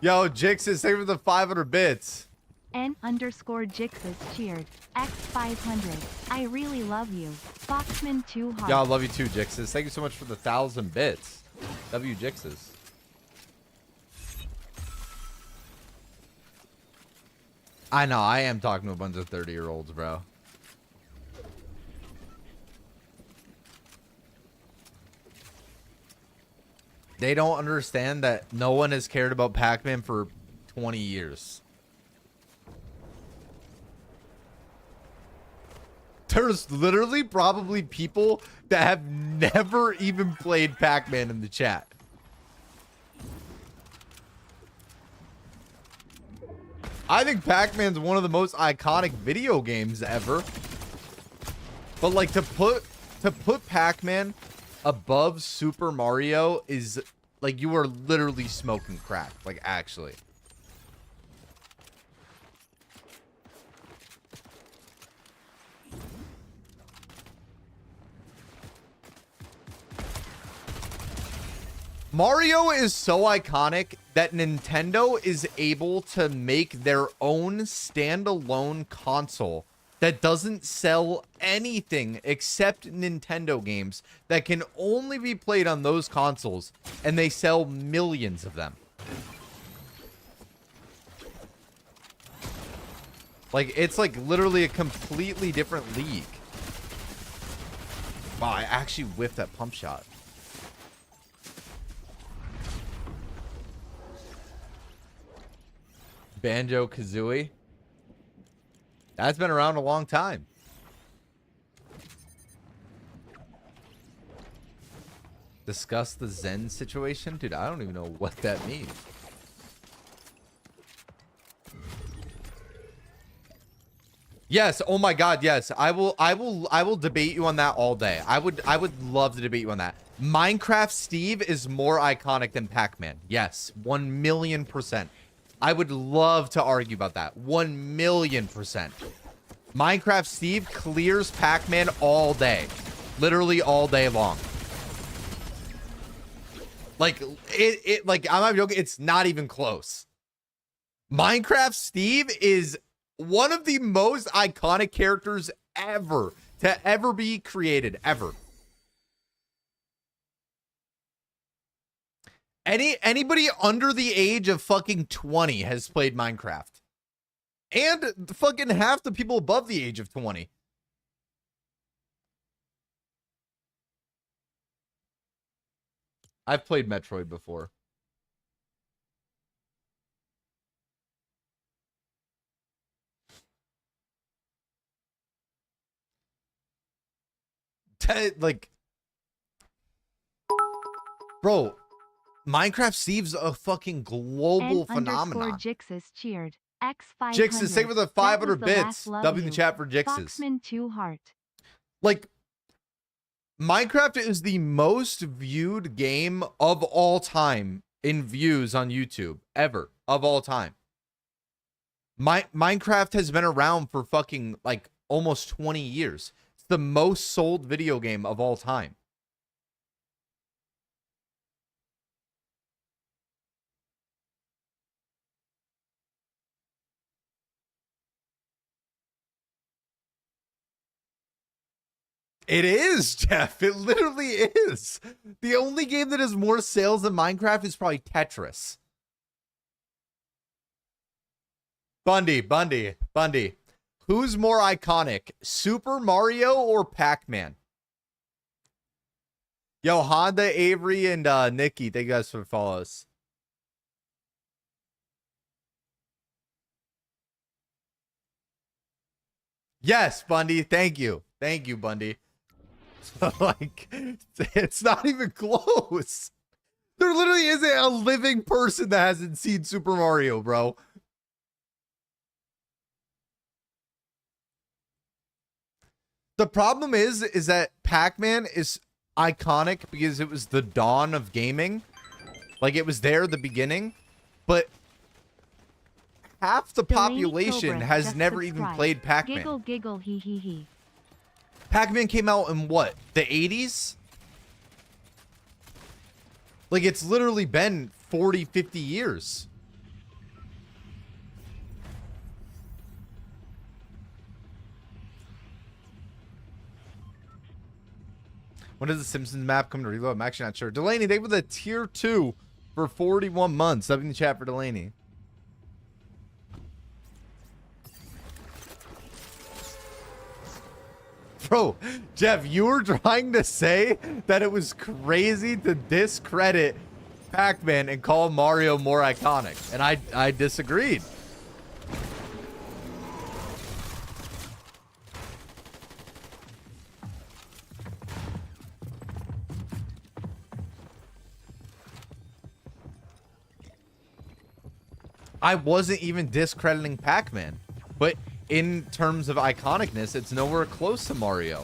Yo, Jixes, thank you for the 500 bits. N_Jixes cheered. X500. I really love you. Foxman 2 hearts. Yeah, I love you too, Jixes. Thank you so much for the 1,000 bits. W Jixes. I know, I am talking to a bunch of 30-year-olds, bro. They don't understand that no one has cared about Pac-Man for 20 years. There's literally probably people that have never even played Pac-Man in the chat. I think Pac-Man's one of the most iconic video games ever. But like to put Pac-Man above Super Mario is like you are literally smoking crack, like actually. Mario is so iconic that Nintendo is able to make their own standalone console that doesn't sell anything except Nintendo games that can only be played on those consoles, and they sell millions of them. Like, it's like literally a completely different league. Wow, I actually whiffed that pump shot. Banjo-Kazooie. That's been around a long time. Discuss the Zen situation? Dude, I don't even know what that means. Yes, oh my god, yes. I will debate you on that all day. I would love to debate you on that. Minecraft Steve is more iconic than Pac-Man. Yes, 1,000,000%. I would love to argue about that. 1,000,000%. Minecraft Steve clears Pac-Man all day. Literally all day long. Like, like, I'm not joking, it's not even close. Minecraft Steve is one of the most iconic characters ever to ever be created, ever. Anybody under the age of fucking 20 has played Minecraft. And fucking half the people above the age of 20. I've played Metroid before. Like, bro, Minecraft Steve's a fucking global phenomenon. Jixus cheered. X500. Jixus, thank you for the 500 bits. W in the chat for Jixus. Foxman 2 heart. Like, Minecraft is the most viewed game of all time in views on YouTube ever, of all time. Minecraft has been around for fucking like almost 20 years. It's the most sold video game of all time. It is, Jeff. It literally is. The only game that has more sales than Minecraft is probably Tetris. Bundy. Who's more iconic, Super Mario or Pac-Man? Yo, Honda, Avery, and Nikki, thank you guys for following us. Yes, Bundy. Thank you. Thank you, Bundy. Like, it's not even close. There literally isn't a living person that hasn't seen Super Mario, bro. The problem is that Pac-Man is iconic because it was the dawn of gaming. Like, it was there at the beginning, but half the population has never even played Pac-Man. Giggle, giggle, hee, hee, hee. Pac-Man came out in what? The 80s? Like, it's literally been 40, 50 years. When does the Simpsons map come to reload? I'm actually not sure. Delaney, they were the tier 2 for 41 months. Up in the chat for Delaney. Bro, Jeff, you were trying to say that it was crazy to discredit Pac-Man and call Mario more iconic. And I disagreed. I wasn't even discrediting Pac-Man, but in terms of iconicness, it's nowhere close to Mario.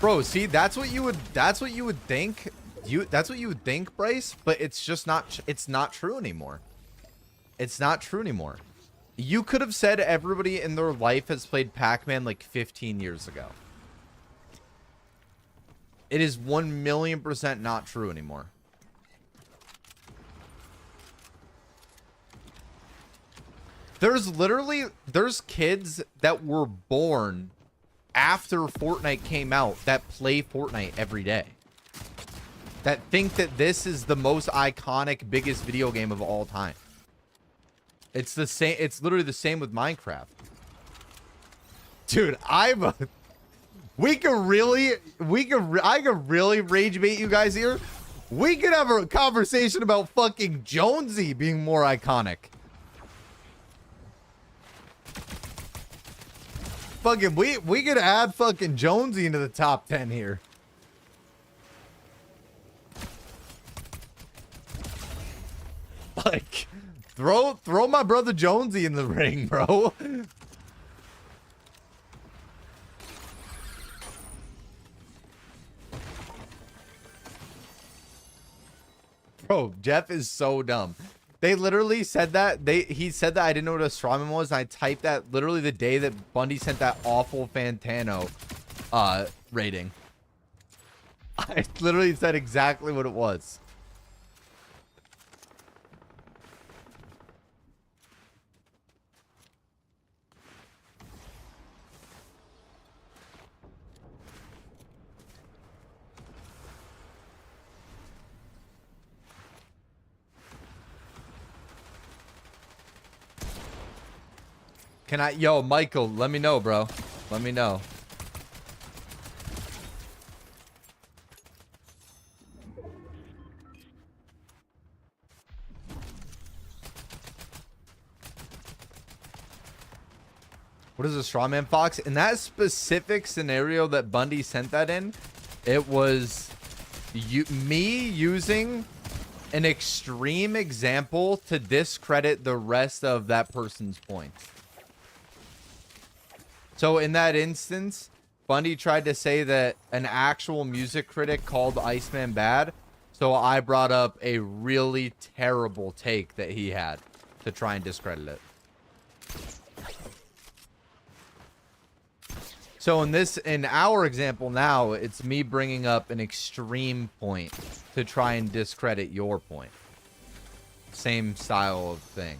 Bro, see, that's what you would think That's what you would think, Bryce, but it's just not. It's not true anymore. It's not true anymore. You could have said everybody in their life has played Pac-Man like 15 years ago. It is 1,000,000% not true anymore. There's kids that were born after Fortnite came out that play Fortnite every day. That think that this is the most iconic, biggest video game of all time. It's the same. It's literally the same with Minecraft. Dude, I could really rage bait you guys here. We could have a conversation about fucking Jonesy being more iconic. Fucking, we could add fucking Jonesy into the top 10 here. Like, throw my brother Jonesy in the ring, bro. Bro, Jeff is so dumb. They literally said that. He said that I didn't know what a strawman was, and I typed that literally the day that Bundy sent that awful Fantano rating. I literally said exactly what it was. Can I, yo, Michael, let me know, bro. Let me know. What is a strawman, Fox? In that specific scenario that Bundy sent that in, it was me using an extreme example to discredit the rest of that person's points. So in that instance, Bundy tried to say that an actual music critic called Iceman bad. So I brought up a really terrible take that he had to try and discredit it. So in our example now, it's me bringing up an extreme point to try and discredit your point. Same style of thing.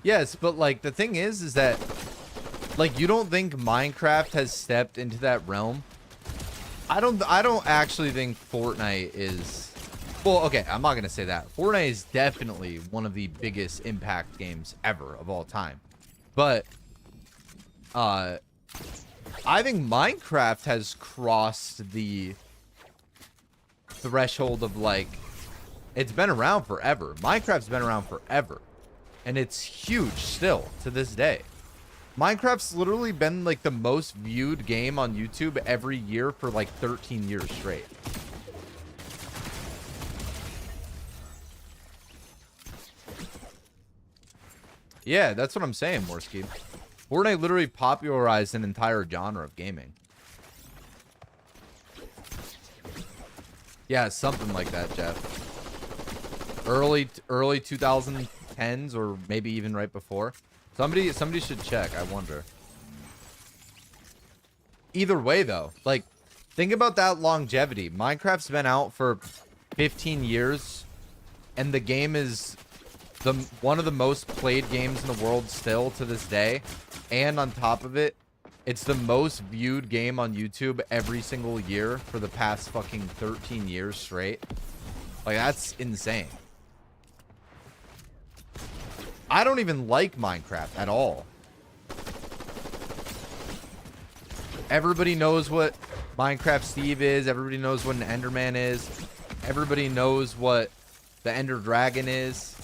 Yes, but like the thing is that like you don't think Minecraft has stepped into that realm? I don't actually think Fortnite is, well, okay, I'm not going to say that. Fortnite is definitely one of the biggest impact games ever of all time. But I think Minecraft has crossed the threshold of like, it's been around forever. Minecraft's been around forever. And it's huge still to this day. Minecraft's literally been like the most viewed game on YouTube every year for like 13 years straight. Yeah, that's what I'm saying, Morski. Fortnite literally popularized an entire genre of gaming. Yeah, something like that, Jeff. Early 2010s, or maybe even right before. Somebody should check, I wonder. Either way though, like think about that longevity. Minecraft's been out for 15 years and the game is one of the most played games in the world still to this day. And on top of it, it's the most viewed game on YouTube every single year for the past fucking 13 years straight. Like that's insane. I don't even like Minecraft at all. Everybody knows what Minecraft Steve is. Everybody knows what an Enderman is. Everybody knows what the Ender Dragon is.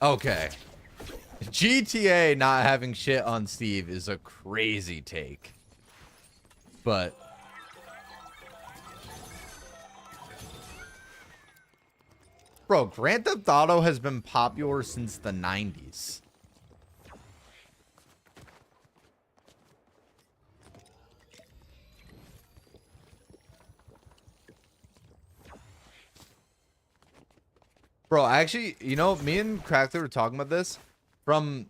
Okay. GTA not having shit on Steve is a crazy take. But bro, Grand Theft Auto has been popular since the 90s. Bro, actually, you know, me and Crackler were talking about this. From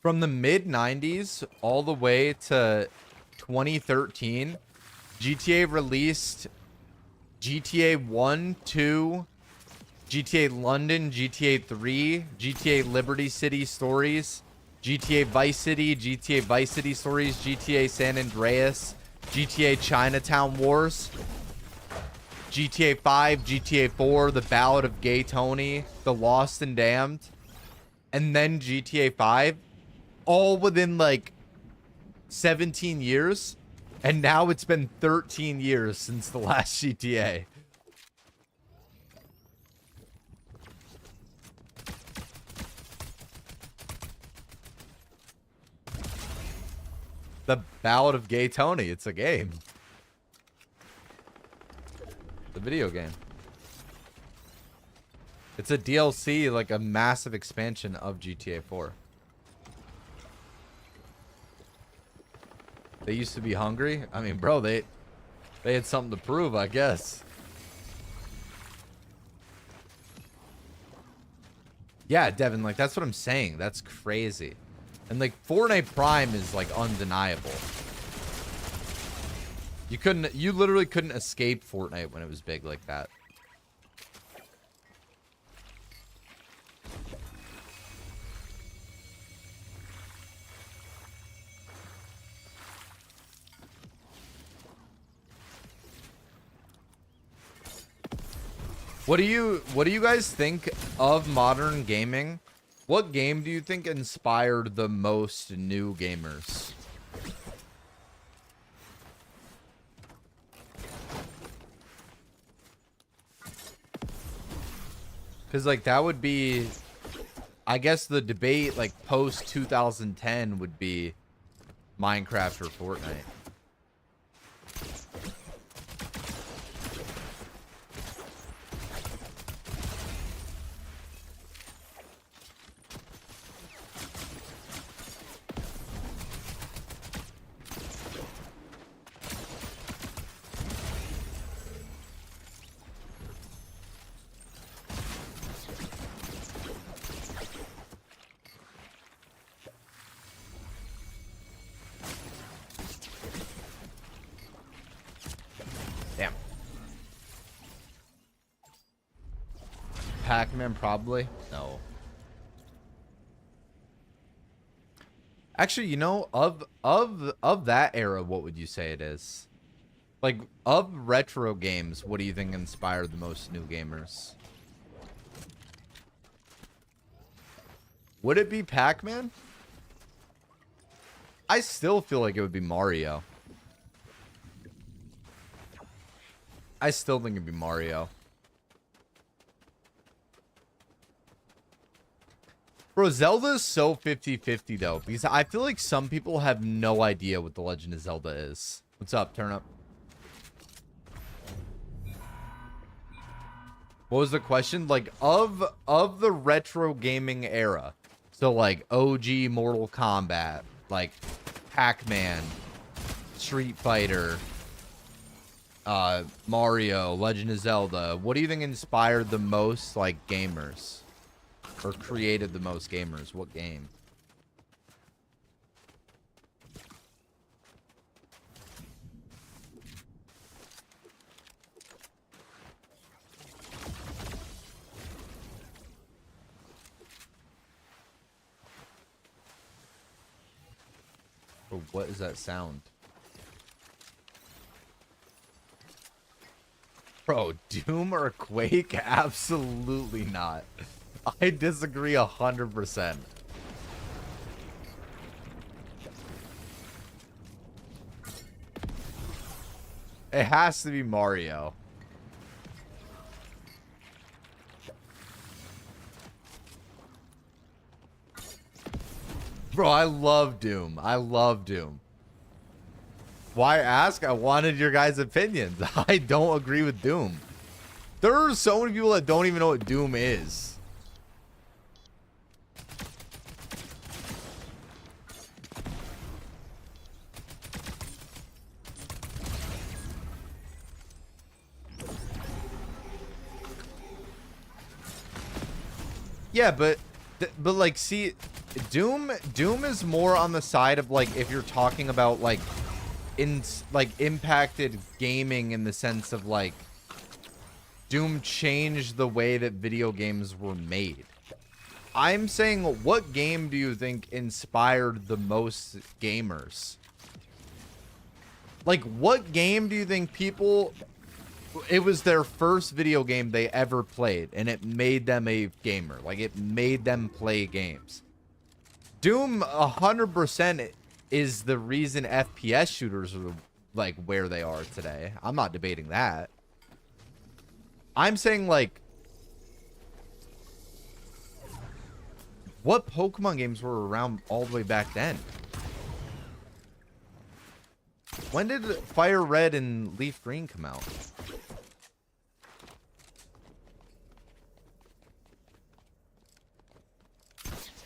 the mid 90s all the way to 2013, GTA released GTA 1, 2, GTA London, GTA 3, GTA Liberty City Stories, GTA Vice City, GTA Vice City Stories, GTA San Andreas, GTA Chinatown Wars, GTA 5, GTA 4, The Ballad of Gay Tony, The Lost and Damned, and then GTA 5, all within like 17 years. And now it's been 13 years since the last GTA. The Ballad of Gay Tony. It's a game. The video game. It's a DLC, like a massive expansion of GTA 4. They used to be hungry. I mean, bro, they had something to prove, I guess. Yeah, Devin, like that's what I'm saying. That's crazy. And like Fortnite Prime is like undeniable. You literally couldn't escape Fortnite when it was big like that. What do you guys think of modern gaming? What game do you think inspired the most new gamers? Because like that would be, I guess the debate like post 2010 would be Minecraft or Fortnite. Damn. Pac-Man probably? No. Actually, you know, of that era, what would you say it is? Like, of retro games, what do you think inspired the most new gamers? Would it be Pac-Man? I still feel like it would be Mario. I still think it'd be Mario. Bro, Zelda is so 50-50 though, because I feel like some people have no idea what The Legend of Zelda is. What's up, turn up? What was the question? Like, of the retro gaming era. So, like, OG Mortal Kombat. Like, Pac-Man. Street Fighter. Mario. Legend of Zelda. What do you think inspired the most, like, gamers? Or created the most gamers? What game? Or what is that sound? Bro, Doom or Quake? Absolutely not. I disagree 100%. It has to be Mario. Bro, I love Doom. I love Doom. Why ask? I wanted your guys' opinions. I don't agree with Doom. There are so many people that don't even know what Doom is. Yeah, but like, see, Doom is more on the side of like, if you're talking about like impacted gaming in the sense of like Doom changed the way that video games were made. I'm saying, what game do you think inspired the most gamers? Like, what game do you think people... It was their first video game they ever played, and it made them a gamer. Like, it made them play games. Doom 100% is the reason FPS shooters are, like, where they are today. I'm not debating that. I'm saying, like, what Pokemon games were around all the way back then? When did Fire Red and Leaf Green come out?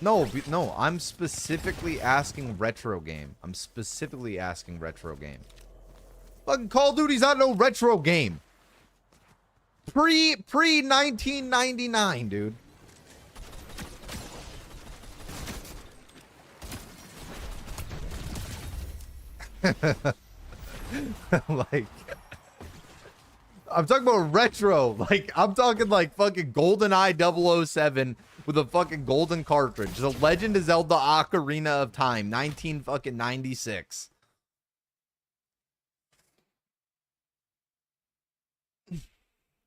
No, I'm specifically asking retro game. I'm specifically asking retro game. Fucking Call of Duty's not no retro game. Pre 1999, dude. Like, I'm talking about retro. Like, I'm talking like fucking GoldenEye 007 with a fucking golden cartridge. The Legend of Zelda Ocarina of Time, 1996.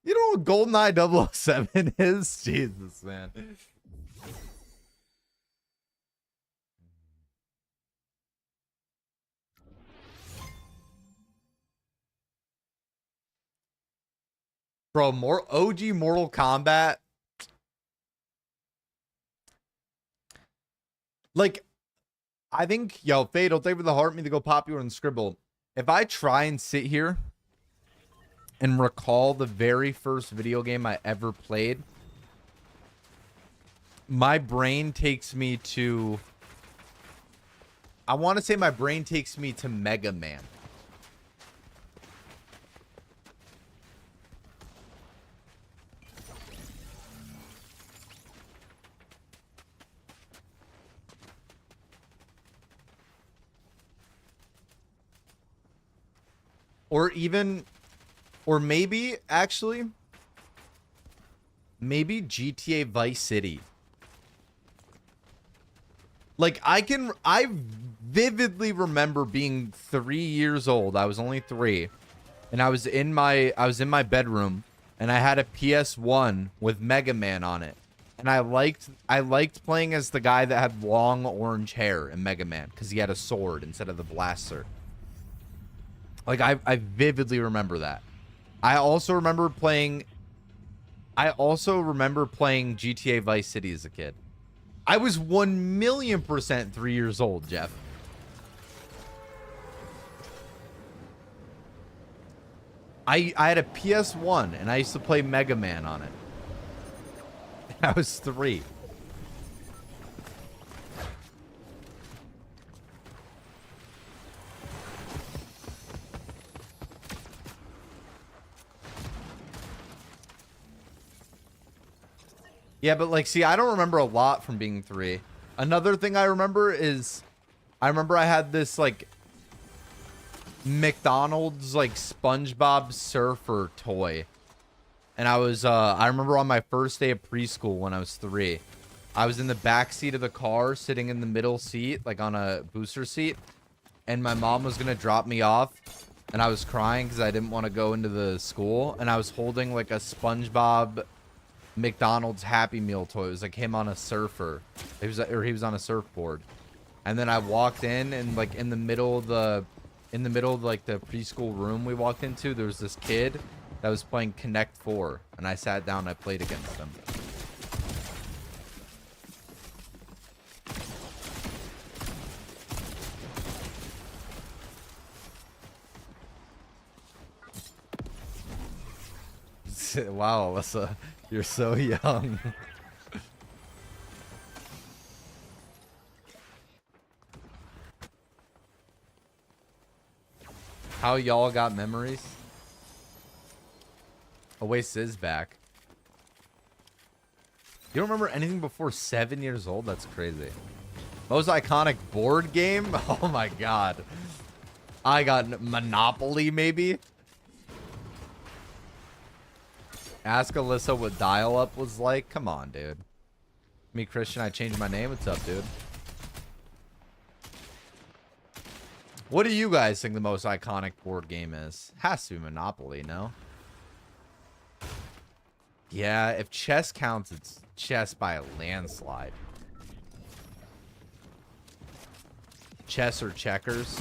You know what GoldenEye 007 is? Jesus, man. Bro, more OG Mortal Kombat. Like, I think, yo, Fatal, thank you for the heart me to go popular and scribble. If I try and sit here and recall the very first video game I ever played, my brain takes me to... I want to say my brain takes me to Mega Man. Or even, or maybe, actually, maybe GTA Vice City. Like, I vividly remember being 3 years old. I was only 3. And I was in my bedroom, and I had a PS1 with Mega Man on it. And I liked playing as the guy that had long orange hair in Mega Man, because he had a sword instead of the blaster. Like, I vividly remember that. I also remember playing GTA Vice City as a kid. I was 1,000,000% 3 years old, Jeff. I had a PS1, and I used to play Mega Man on it. I was 3. Yeah, but like, see, I don't remember a lot from being 3. Another thing I remember is, I had this like McDonald's like SpongeBob Surfer toy. And I remember on my first day of preschool when I was 3, I was in the back seat of the car, sitting in the middle seat, like on a booster seat. And my mom was going to drop me off. And I was crying because I didn't want to go into the school. And I was holding like a SpongeBob McDonald's Happy Meal toy. It was like him on a surfer. He was on a surfboard. And then I walked in, and like in the middle of like the preschool room we walked into, there was this kid that was playing Connect 4, and I sat down and I played against him. Wow, Alyssa, you're so young. How y'all got memories? Oasis is back. You don't remember anything before 7 years old? That's crazy. Most iconic board game? Oh my god. I got Monopoly, maybe? Ask Alyssa what dial-up was like. Come on, dude. Me, Christian, I changed my name. What's up, dude? What do you guys think the most iconic board game is? Has to be Monopoly, no? Yeah, if chess counts, it's chess by a landslide. Chess or checkers.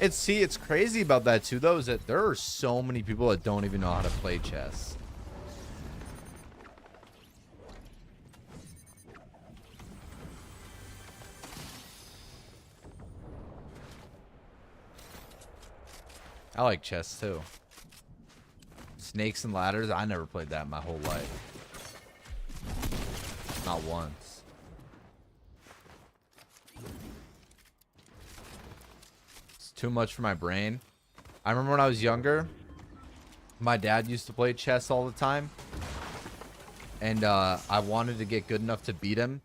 It's crazy about that too, though, is that there are so many people that don't even know how to play chess. I like chess too. Snakes and ladders, I never played that my whole life. Not once. It's too much for my brain. I remember when I was younger, my dad used to play chess all the time. And I wanted to get good enough to beat him.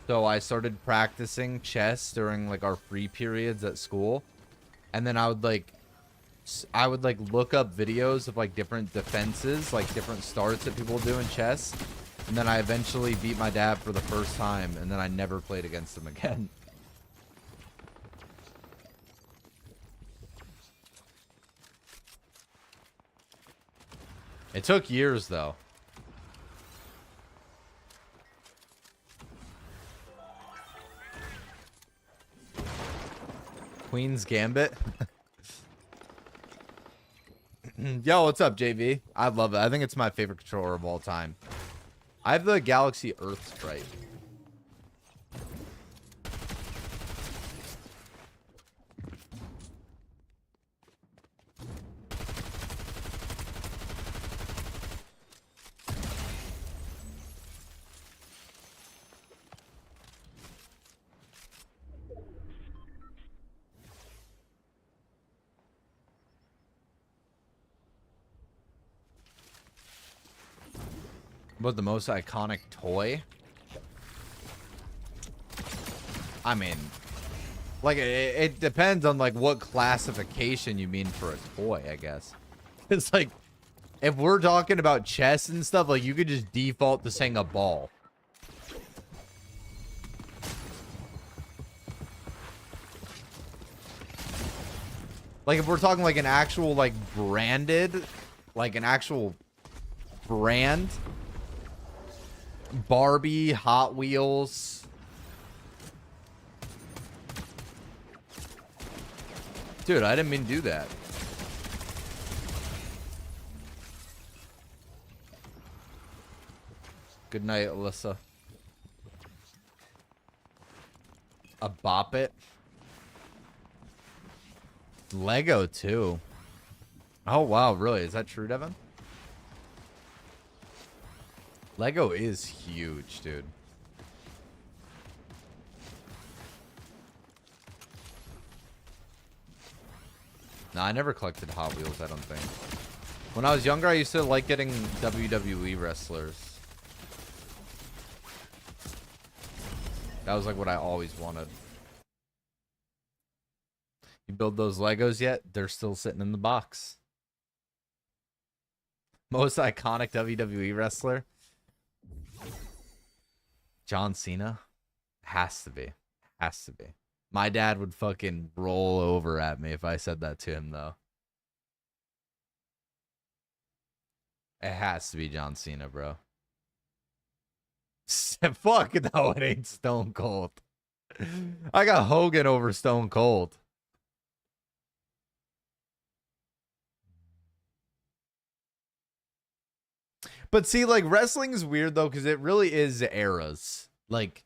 So I started practicing chess during like our free periods at school. And then I would like look up videos of like different defenses, like different starts that people do in chess. And then I eventually beat my dad for the first time, and then I never played against him again. It took years though. Queen's Gambit. Yo, what's up, JV? I love it. I think it's my favorite controller of all time. I have the Galaxy Earth Strike. But the most iconic toy? I mean, like, it depends on, like, what classification you mean for a toy, I guess. It's like, if we're talking about chess and stuff, like, you could just default to saying a ball. Like, if we're talking, like, an actual, like, branded, like, an actual brand... Barbie, Hot Wheels. Dude, I didn't mean to do that. Good night, Alyssa. A Bop It. Lego, too. Oh, wow, really? Is that true, Devin? Lego is huge, dude. Nah, I never collected Hot Wheels, I don't think. When I was younger, I used to like getting WWE wrestlers. That was like what I always wanted. You build those Legos yet? They're still sitting in the box. Most iconic WWE wrestler? John Cena? Has to be. Has to be. My dad would fucking roll over at me if I said that to him, though. It has to be John Cena, bro. Fuck no, it ain't Stone Cold. I got Hogan over Stone Cold. But see, like, wrestling is weird, though, because it really is eras. Like,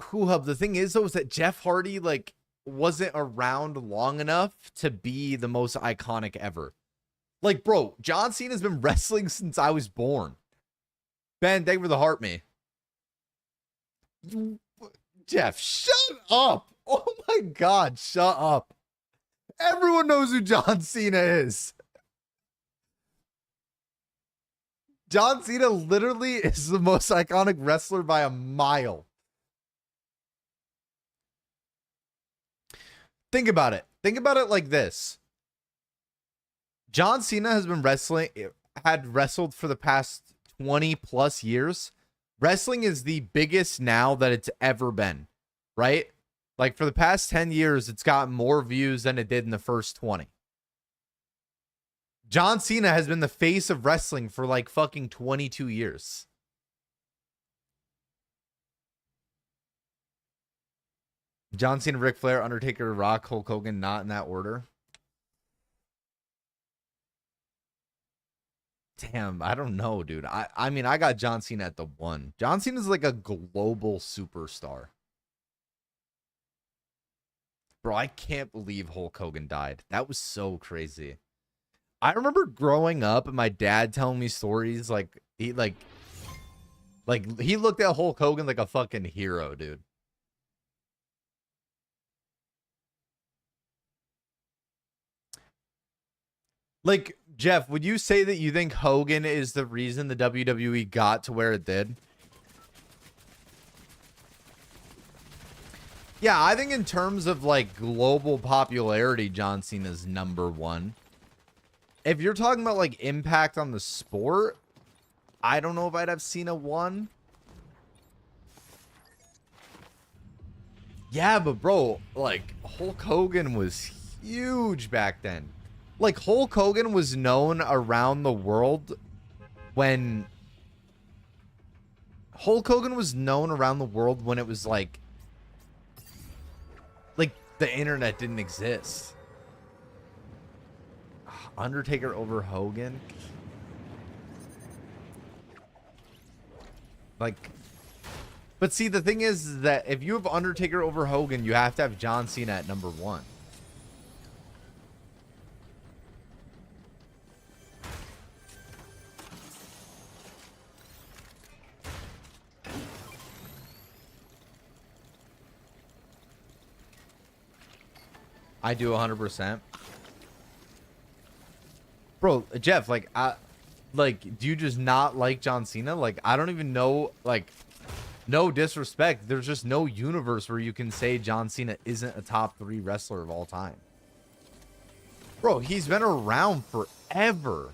Who Hub, the thing is though, is that Jeff Hardy like wasn't around long enough to be the most iconic ever. Like, bro, John Cena's been wrestling since I was born. Ben, thank you for the heart, me. Jeff, shut up. Oh my God, shut up. Everyone knows who John Cena is. John Cena literally is the most iconic wrestler by a mile. Think about it. Think about it like this. John Cena has been wrestled for the past 20 plus years. Wrestling is the biggest now that it's ever been, right? Like for the past 10 years, it's gotten more views than it did in the first 20. John Cena has been the face of wrestling for like fucking 22 years. John Cena, Ric Flair, Undertaker, Rock, Hulk Hogan, not in that order. Damn, I don't know, dude. I mean, I got John Cena at the 1. John Cena's like a global superstar. Bro, I can't believe Hulk Hogan died. That was so crazy. I remember growing up and my dad telling me stories like he looked at Hulk Hogan like a fucking hero, dude. Like, Jeff, would you say that you think Hogan is the reason the WWE got to where it did? Yeah, I think in terms of like global popularity, John Cena's #1. If you're talking about like impact on the sport, I don't know if I'd have Cena 1. Yeah, but bro, like Hulk Hogan was huge back then. Like Hulk Hogan was known around the world when it was like the internet didn't exist. Undertaker over Hogan. Like, but see, the thing is that if you have Undertaker over Hogan, you have to have John Cena at #1. I do 100%. Bro, Jeff, like, do you just not like John Cena? Like, I don't even know, like, no disrespect. There's just no universe where you can say John Cena isn't a top 3 wrestler of all time. Bro, he's been around forever.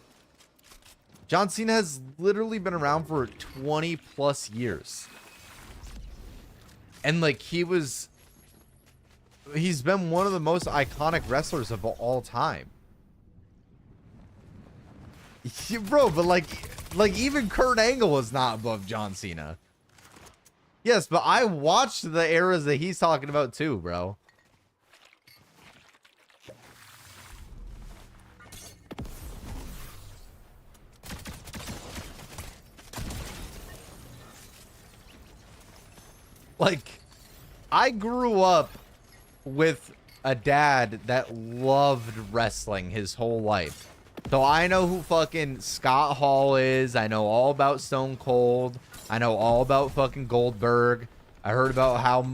John Cena has literally been around for 20 plus years. And like, he's been one of the most iconic wrestlers of all time. Bro, but like even Kurt Angle was not above John Cena. Yes, but I watched the eras that he's talking about too, bro. Like, I grew up with a dad that loved wrestling his whole life. So I know who fucking Scott Hall is. I know all about Stone Cold. I know all about fucking Goldberg. I heard about how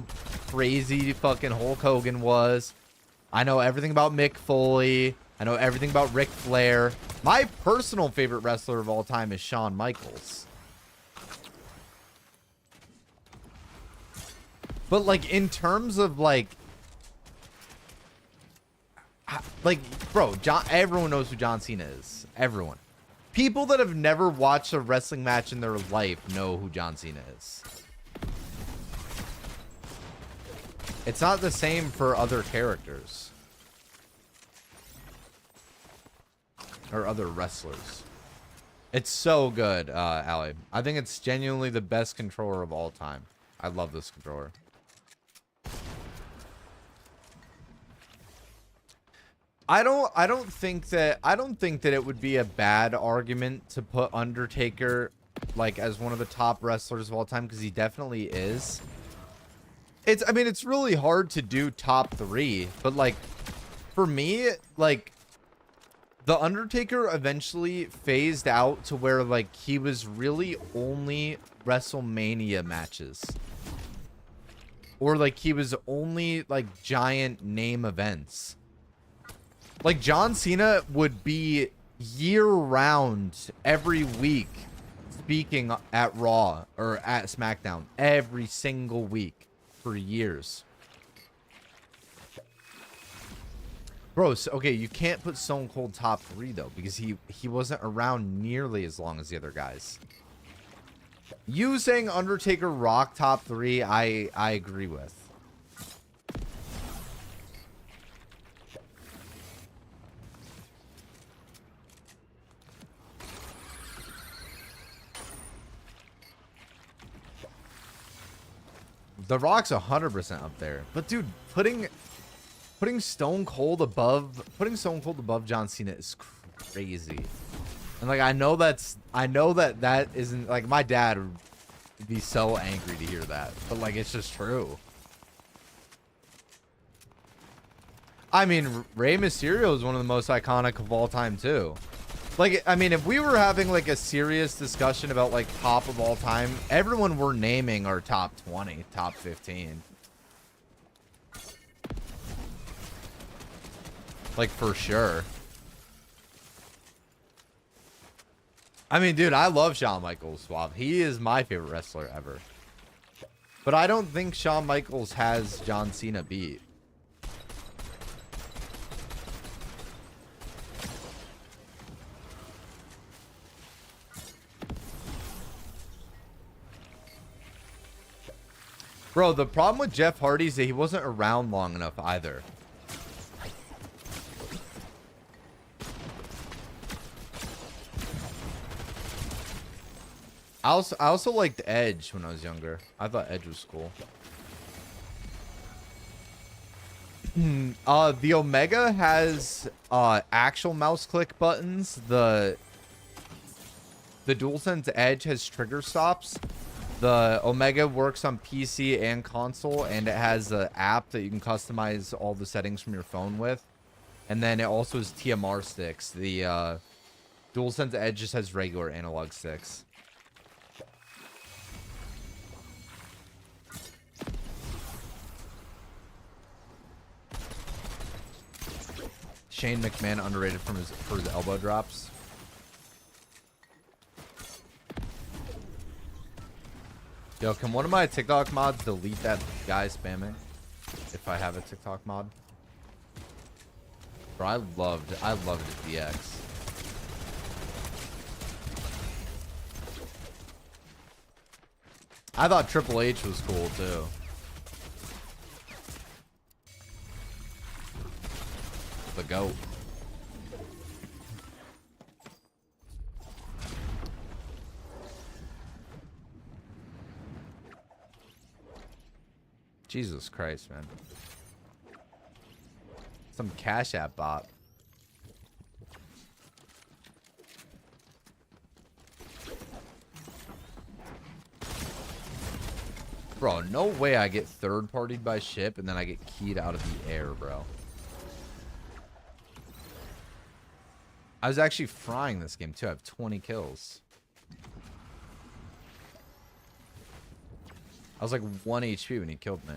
crazy fucking Hulk Hogan was. I know everything about Mick Foley. I know everything about Ric Flair. My personal favorite wrestler of all time is Shawn Michaels. But like in terms of like bro, everyone knows who John Cena is. Everyone. People that have never watched a wrestling match in their life know who John Cena is. It's not the same for other characters. Or other wrestlers. It's so good, Allie. I think it's genuinely the best controller of all time. I love this controller. I don't think that it would be a bad argument to put Undertaker like as one of the top wrestlers of all time, because he definitely is. I mean, it's really hard to do top 3, but like, for me, like, The Undertaker eventually phased out to where, like, he was really only WrestleMania matches. Or, like, he was only, like, giant name events. Like, John Cena would be year-round, every week, speaking at Raw or at SmackDown. Every single week for years. Bro, so, okay, you can't put Stone Cold top 3, though, because he wasn't around nearly as long as the other guys. You saying Undertaker Rock top 3, I agree with. The Rock's 100% up there. But, dude, putting Stone Cold above John Cena is crazy. And like I know that isn't like my dad would be so angry to hear that. But like it's just true. I mean, Rey Mysterio is one of the most iconic of all time too. Like I mean, if we were having like a serious discussion about like top of all time, everyone we're naming are top 20, top 15. Like, for sure. I mean, dude, I love Shawn Michaels, Swab. He is my favorite wrestler ever. But I don't think Shawn Michaels has John Cena beat. Bro, the problem with Jeff Hardy is that he wasn't around long enough either. I also liked Edge when I was younger. I thought Edge was cool. The Omega has actual mouse click buttons. The DualSense Edge has trigger stops. The Omega works on PC and console, and it has an app that you can customize all the settings from your phone with. And then it also has TMR sticks. The DualSense Edge just has regular analog sticks. Shane McMahon underrated for his elbow drops. Yo, can one of my TikTok mods delete that guy spamming? If I have a TikTok mod. Bro, I loved the DX. I thought Triple H was cool too. The GOAT. Jesus Christ, man. Some Cash App bot. Bro, no way I get third-partied by ship and then I get keyed out of the air, bro. I was actually frying this game too. I have 20 kills. I was like 1 HP when he killed me.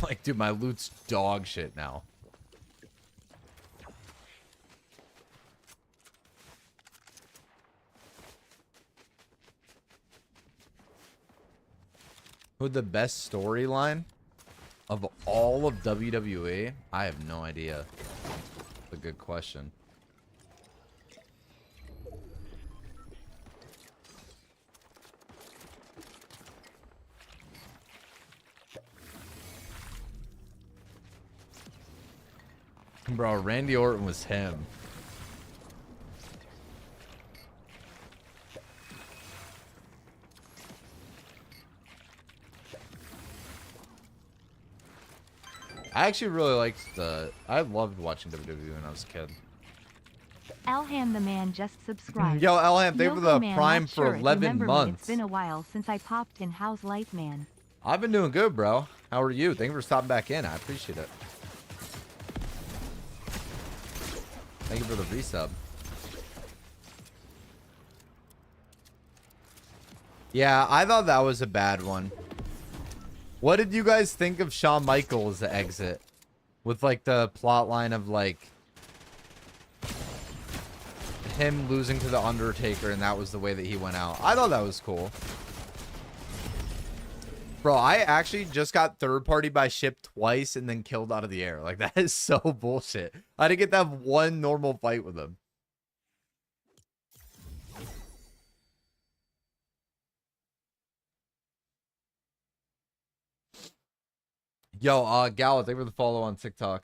Like, dude, my loot's dog shit now. Who the best storyline of all of WWE? I have no idea. That's a good question. Bro, Randy Orton was him. I actually really liked I loved watching WWE when I was a kid. Elham the man just subscribed. Yo, Elham, thank you for Yoga the man, Prime not for sure if you 11 remember me. months. It's been a while since I popped in. How's life, man? I've been doing good, bro. How are you? Thank you for stopping back in. I appreciate it. Thank you for the resub. Yeah, I thought that was a bad one. What did you guys think of Shawn Michaels' exit? With, like, the plot line of, like, him losing to The Undertaker, and that was the way that he went out. I thought that was cool. Bro, I actually just got third party by ship twice and then killed out of the air. Like, that is so bullshit. I didn't get to have one normal fight with him. Yo, Gala, thank you for the follow on TikTok.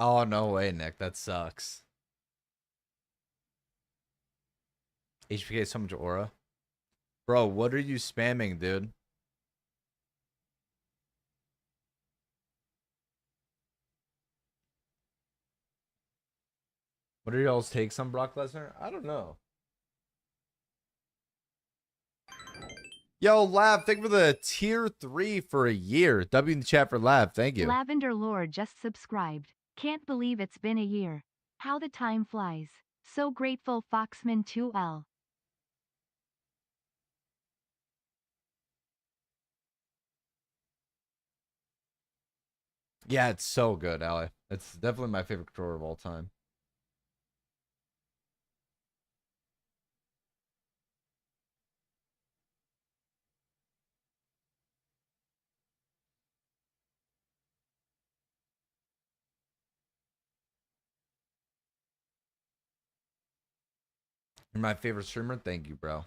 Oh, no way, Nick. That sucks. HPK so much aura. Bro, what are you spamming, dude? What are y'all's takes on Brock Lesnar? I don't know. Yo, Lab, thank you for the tier 3 for a year. W in the chat for Lab. Thank you. Lavender Lord just subscribed. Can't believe it's been a year. How the time flies. So grateful, Foxman 2L. Yeah, it's so good, Ali. It's definitely my favorite controller of all time. You're my favorite streamer. Thank you, bro.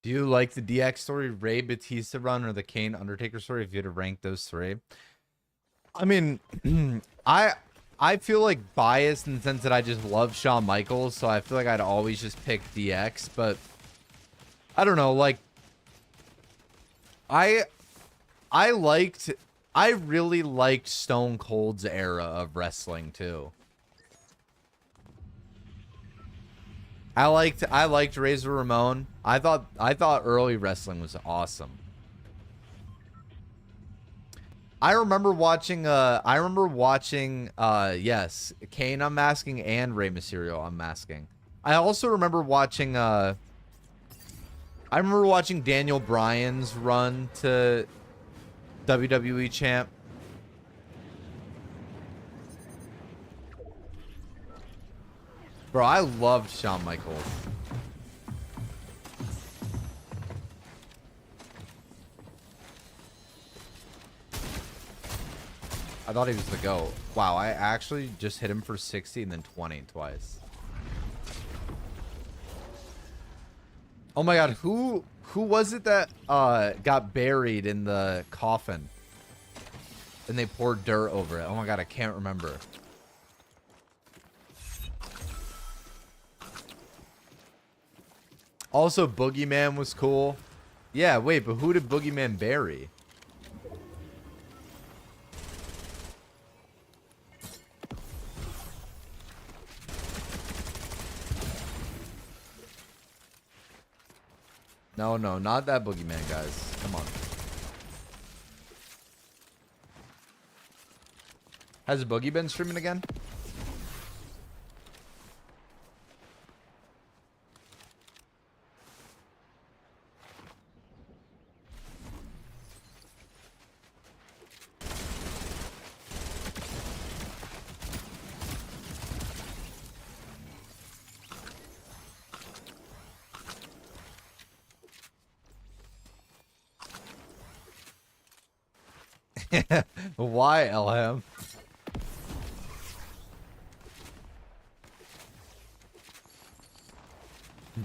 Do you like the DX story, Ray Batista run, or the Kane Undertaker story? If you had to rank those three, I mean, I feel like biased in the sense that I just love Shawn Michaels, so I feel like I'd always just pick DX. But I don't know, like I I really liked Stone Cold's era of wrestling too. I liked Razor Ramon. I thought early wrestling was awesome. I remember watching yes, Kane Unmasking and Rey Mysterio Unmasking. I also remember watching Daniel Bryan's run to WWE champ. Bro, I loved Shawn Michaels. I thought he was the GOAT. Wow, I actually just hit him for 60 and then 20 twice. Oh my god, who was it that got buried in the coffin? And they poured dirt over it. Oh my god, I can't remember. Also, Boogeyman was cool. Yeah, wait, but who did Boogeyman bury? No, not that Boogeyman, guys. Come on. Has Boogie been streaming again? Why, LM?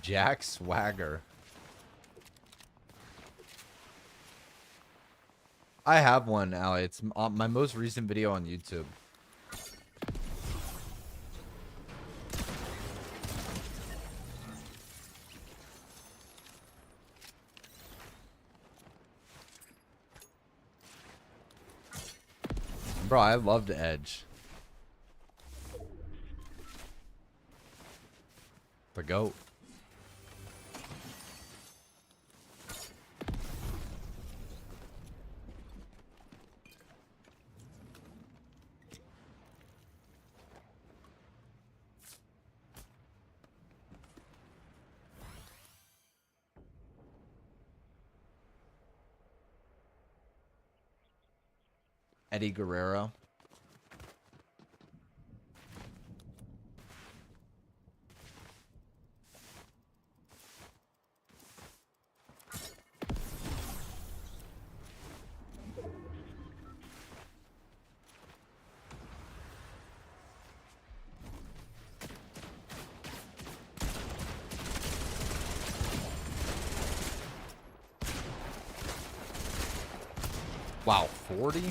Jack Swagger. I have one, Ali. It's my most recent video on YouTube. Bro, I loved Edge. The GOAT. Eddie Guerrero. Wow, 40?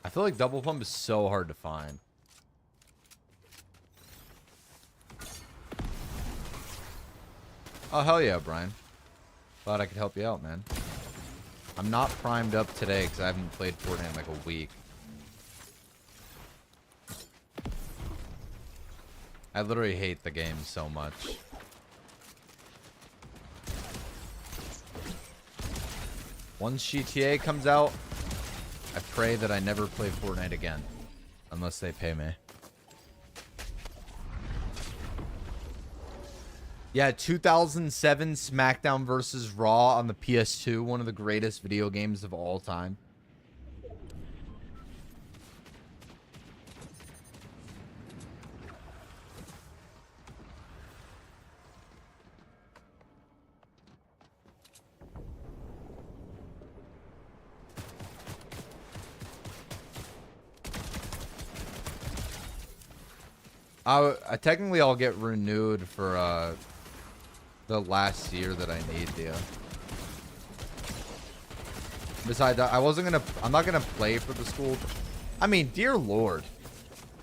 I feel like double pump is so hard to find. Oh, hell yeah, Brian. Glad I could help you out, man. I'm not primed up today because I haven't played Fortnite in like a week. I literally hate the game so much. Once GTA comes out, I pray that I never play Fortnite again. Unless they pay me. Yeah, 2007 SmackDown vs. Raw on the PS2. One of the greatest video games of all time. Technically I'll get renewed for the last year that I need to. Besides that, I'm not gonna play for the school. I mean, dear Lord.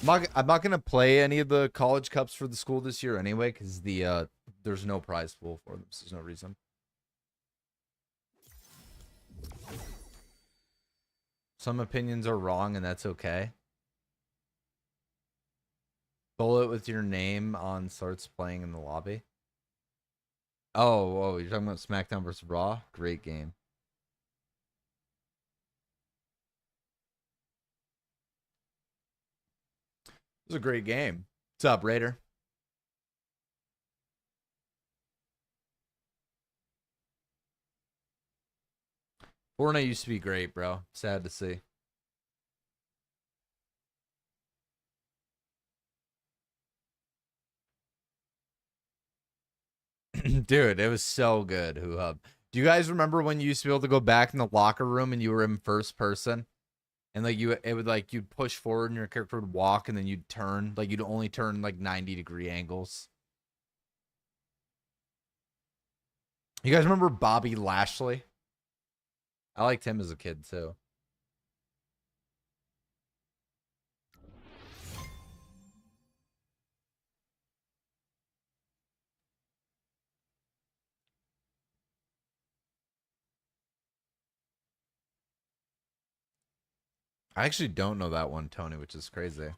I'm not gonna play any of the college cups for the school this year anyway, because there's no prize pool for them, so there's no reason. Some opinions are wrong, and that's okay. Bullet with your name on starts playing in the lobby. Oh, you're talking about SmackDown vs. Raw? Great game. It was a great game. What's up, Raider? Fortnite used to be great, bro. Sad to see. Dude, it was so good, Who Hub. Do you guys remember when you used to be able to go back in the locker room and you were in first person? And like you'd push forward and your character would walk and then you'd turn. Like you'd only turn like 90-degree angles. You guys remember Bobby Lashley? I liked him as a kid too. I actually don't know that one, Tony, which is crazy.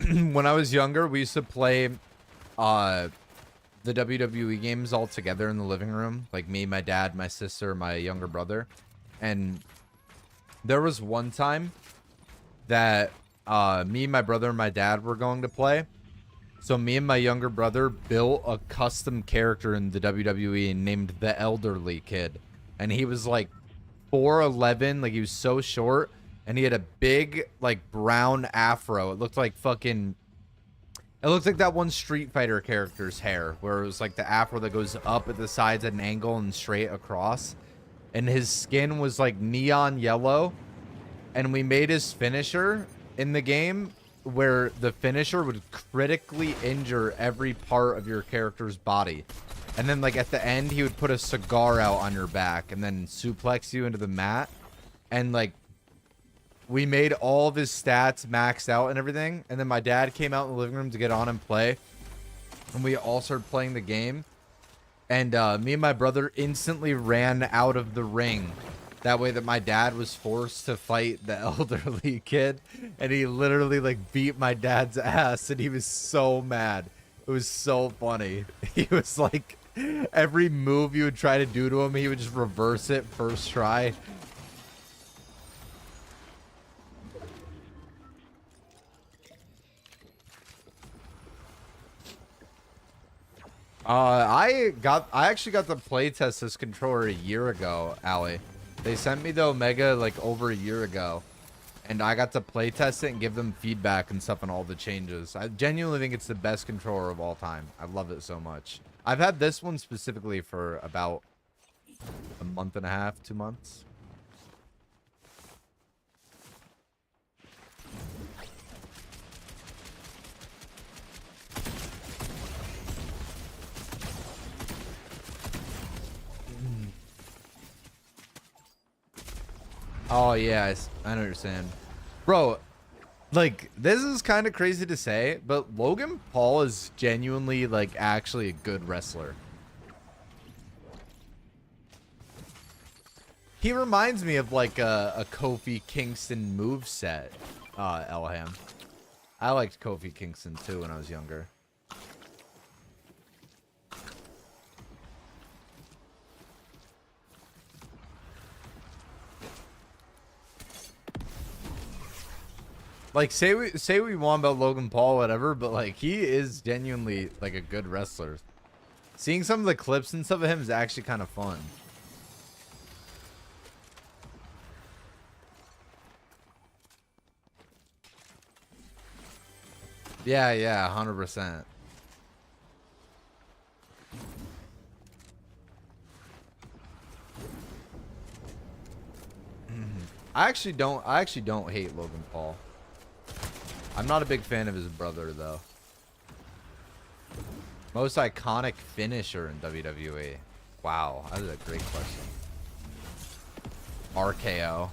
When I was younger, we used to play the WWE games all together in the living room. Like me, my dad, my sister, my younger brother. And there was one time that me, my brother, and my dad were going to play. So me and my younger brother built a custom character in the WWE named the Elderly Kid. And he was like 4'11", like he was so short. and he had a big like brown afro. It looked like fucking. It looks like that one Street Fighter character's hair, where it was like the afro that goes up at the sides at an angle and straight across. And his skin was like neon yellow. And we made his finisher in the game where the finisher would critically injure every part of your character's body. And then like at the end, he would put a cigar out on your back and then suplex you into the mat. And like, we made all of his stats maxed out and everything. And then my dad came out in the living room to get on and play. And we all started playing the game. And me and my brother instantly ran out of the ring. That way that my dad was forced to fight the elderly kid. And he literally like beat my dad's ass. And he was so mad. It was so funny. He was like, every move you would try to do to him, he would just reverse it first try. I actually got to play test this controller a year ago, Allie. They sent me the Omega like over a year ago, and I got to play test it and give them feedback and stuff on all the changes. I genuinely think it's the best controller of all time. I love it so much. I've had this one specifically for about a month and a half, 2 months. Oh, yeah, I know what you're saying. Bro, like, this is kind of crazy to say, but Logan Paul is genuinely, like, actually a good wrestler. He reminds me of, like, a Kofi Kingston moveset, Elham. I liked Kofi Kingston, too, when I was younger. Like, say we want about Logan Paul, whatever, but like he is genuinely like a good wrestler. Seeing some of the clips and stuff of him is actually kind of fun. Yeah, 100%. I actually don't hate Logan Paul. I'm not a big fan of his brother, though. Most iconic finisher in WWE. Wow, that is a great question. RKO.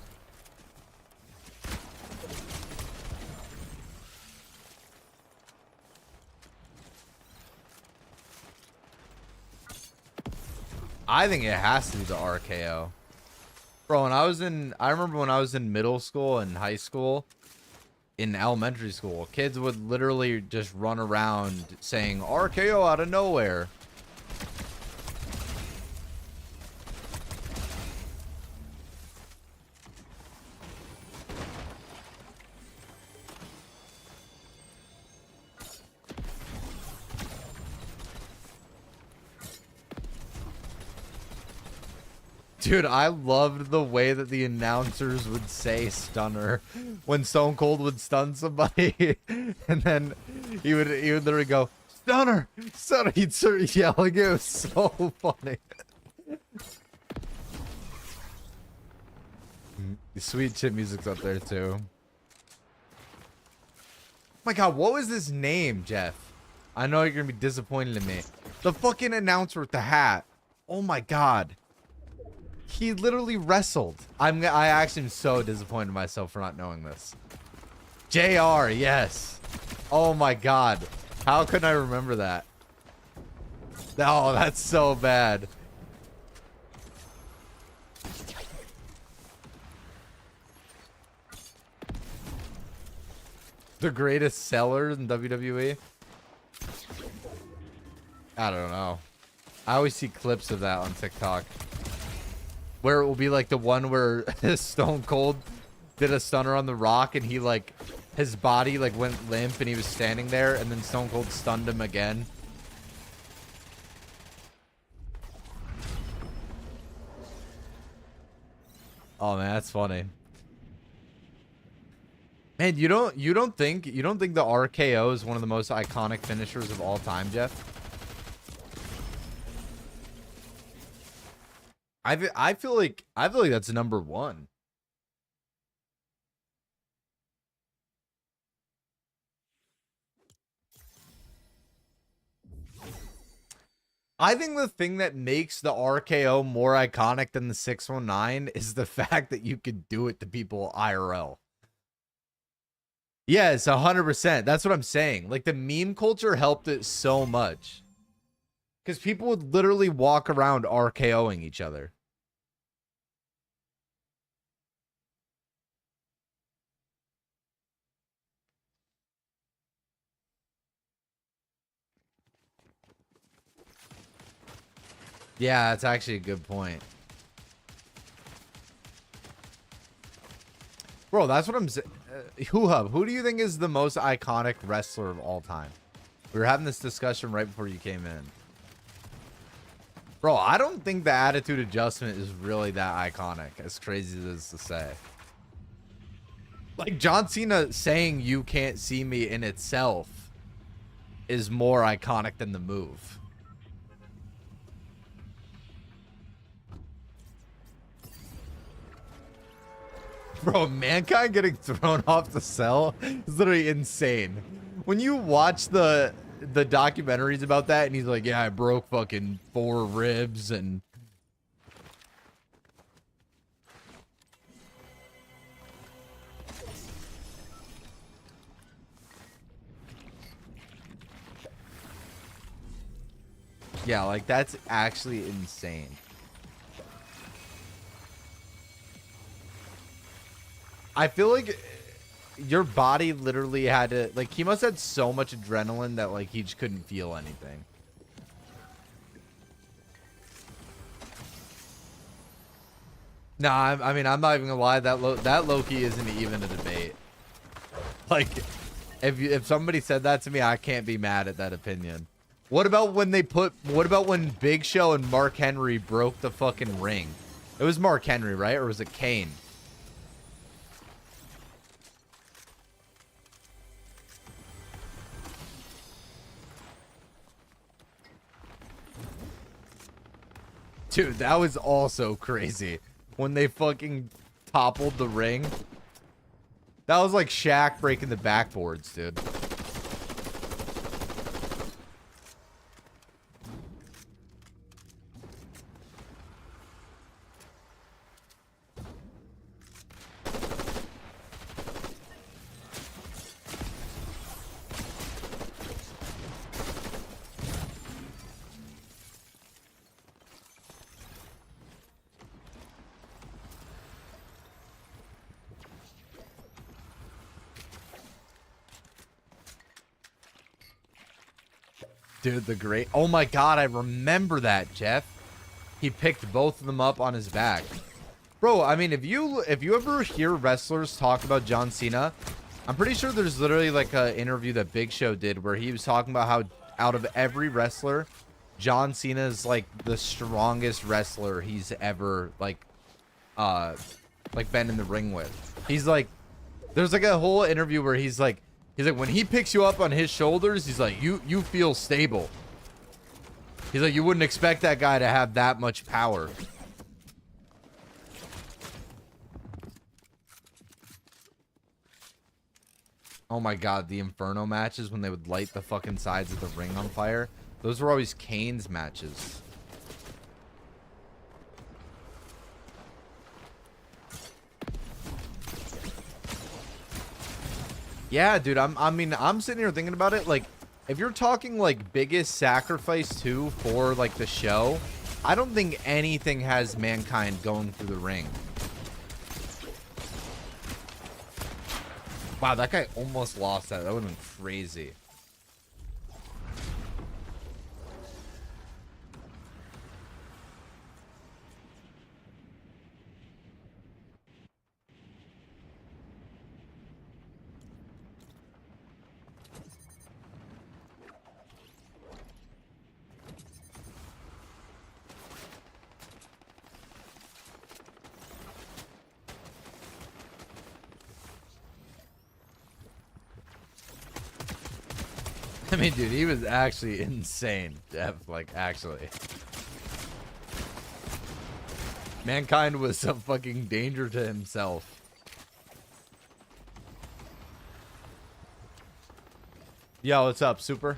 I think it has to be the RKO. Bro, I remember when I was in middle school and high school, in elementary school, kids would literally just run around saying RKO out of nowhere. Dude, I loved the way that the announcers would say stunner when Stone Cold would stun somebody. And then he would literally go, stunner, stunner. He'd start yelling. It was so funny. The sweet chip music's up there too. Oh my god, what was this name, Jeff? I know you're gonna be disappointed in me. The fucking announcer with the hat. Oh my god. He literally wrestled. I actually am so disappointed in myself for not knowing this. JR, yes. Oh my god. How couldn't I remember that? Oh, that's so bad. The greatest seller in WWE? I don't know. I always see clips of that on TikTok. Where it will be like the one where Stone Cold did a stunner on The Rock and he like, his body like went limp and he was standing there and then Stone Cold stunned him again. Oh man, that's funny. Man, you don't think the RKO is one of the most iconic finishers of all time, Jeff? I feel like that's number one. I think the thing that makes the RKO more iconic than the 619 is the fact that you could do it to people IRL. Yes, 100%. That's what I'm saying. Like the meme culture helped it so much. Because people would literally walk around RKOing each other. Yeah, that's actually a good point. Bro, that's what I'm saying. Who do you think is the most iconic wrestler of all time? We were having this discussion right before you came in. Bro, I don't think the attitude adjustment is really that iconic, as crazy as it is to say. Like, John Cena saying you can't see me in itself is more iconic than the move. Bro, Mankind getting thrown off the cell is literally insane. When you watch the documentaries about that, and he's like, yeah, I broke fucking 4 ribs and... Yeah, like, that's actually insane. I feel like your body literally had to... Like, he must have had so much adrenaline that, like, he just couldn't feel anything. Nah, I mean, I'm not even gonna lie. That Loki isn't even a debate. Like, if somebody said that to me, I can't be mad at that opinion. What about when Big Show and Mark Henry broke the fucking ring? It was Mark Henry, right? Or was it Kane? Dude, that was also crazy. When they fucking toppled the ring. That was like Shaq breaking the backboards, dude. Dude, the great... Oh my god, I remember that, Jeff. He picked both of them up on his back. Bro, I mean, if you ever hear wrestlers talk about John Cena, I'm pretty sure there's literally like an interview that Big Show did where he was talking about how out of every wrestler, John Cena is like the strongest wrestler he's ever like been in the ring with. He's like, there's like a whole interview where he's like when he picks you up on his shoulders, he's like, you feel stable. He's like, you wouldn't expect that guy to have that much power. Oh my god, the Inferno matches when they would light the fucking sides of the ring on fire. Those were always Kane's matches. Yeah, dude, I'm sitting here thinking about it. Like, if you're talking like biggest sacrifice too for like the show, I don't think anything has Mankind going through the ring. Wow, that guy almost lost that. That would have been crazy. I mean, dude, he was actually insane, Dev. Like, actually. Mankind was a fucking danger to himself. Yo, what's up, Super?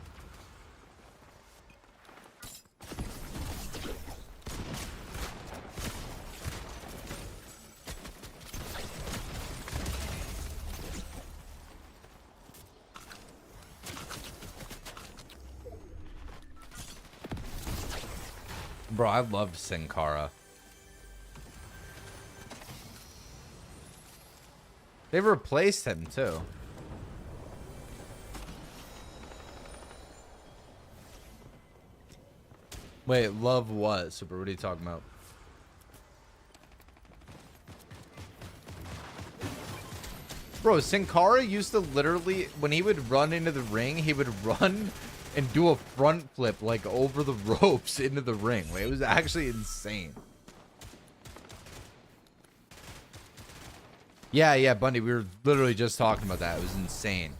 Bro, I loved Sin Cara. They replaced him, too. Wait, love what? Super, what are you talking about? Bro, Sin Cara used to literally, when he would run into the ring, he would run and do a front flip, like, over the ropes into the ring. Like, it was actually insane. Yeah, Bundy, we were literally just talking about that. It was insane.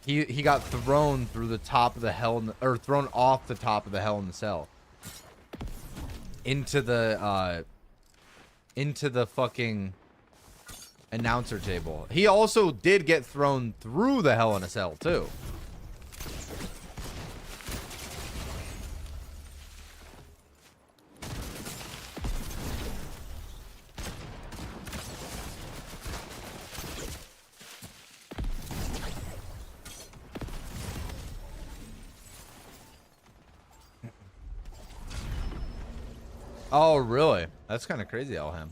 He got thrown through the top of the hell, or thrown off the top of the Hell in the Cell. Into the fucking announcer table. He also did get thrown through the Hell in a Cell, too. Oh, really? That's kind of crazy, Alham.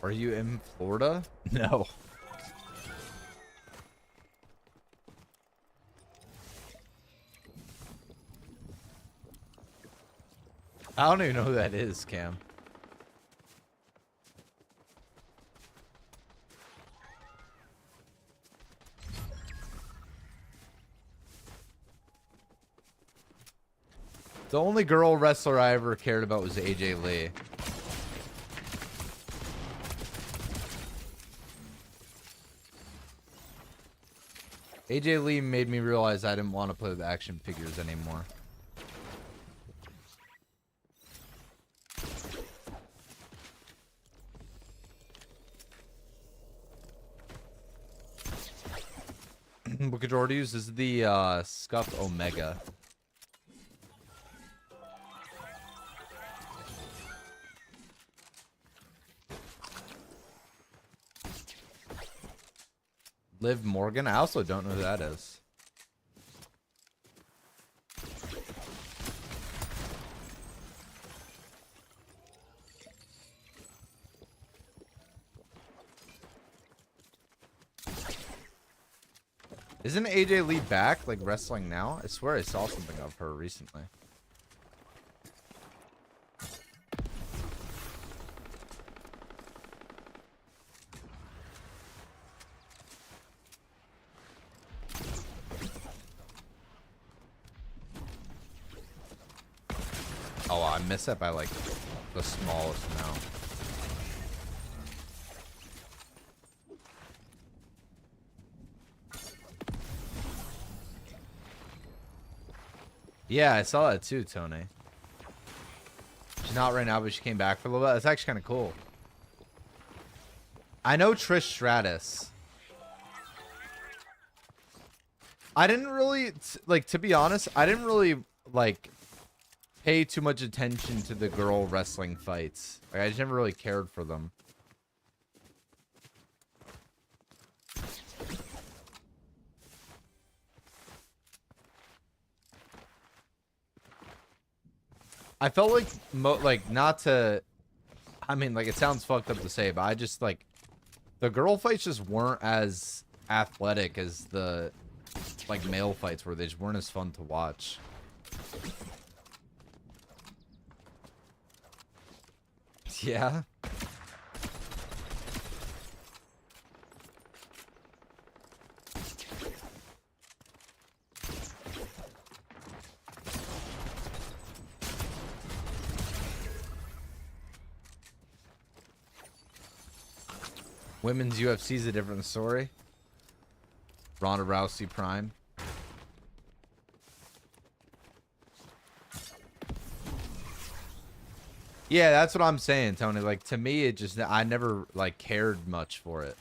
Are you in Florida? No. I don't even know who that is, Cam. The only girl wrestler I ever cared about was AJ Lee. AJ Lee made me realize I didn't want to play with action figures anymore. Book of Jordies is the Scuff Omega. Liv Morgan? I also don't know who that is. Isn't AJ Lee back, like, wrestling now? I swear I saw something of her recently. Oh, I missed that by, like, the smallest amount. Yeah, I saw that too, Tony. She's not right now, but she came back for a little bit. That's actually kind of cool. I know Trish Stratus. I didn't really, like, to be honest, I didn't really, like, pay too much attention to the girl wrestling fights. Like, I just never really cared for them. I felt like, not to, I mean, like, it sounds fucked up to say, but I just, like, the girl fights just weren't as athletic as the, like, male fights were. They just weren't as fun to watch. Yeah. Women's UFC is a different story. Ronda Rousey Prime. Yeah, that's what I'm saying, Tony. Like, to me, it just, I never, like, cared much for it.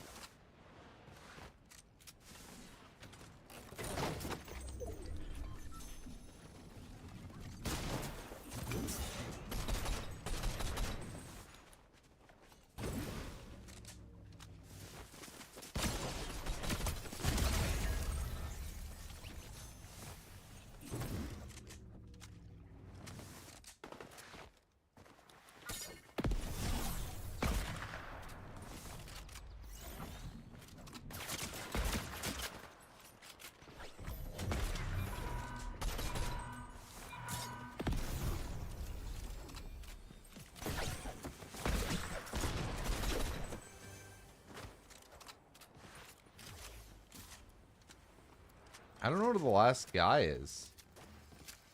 I don't know where the last guy is.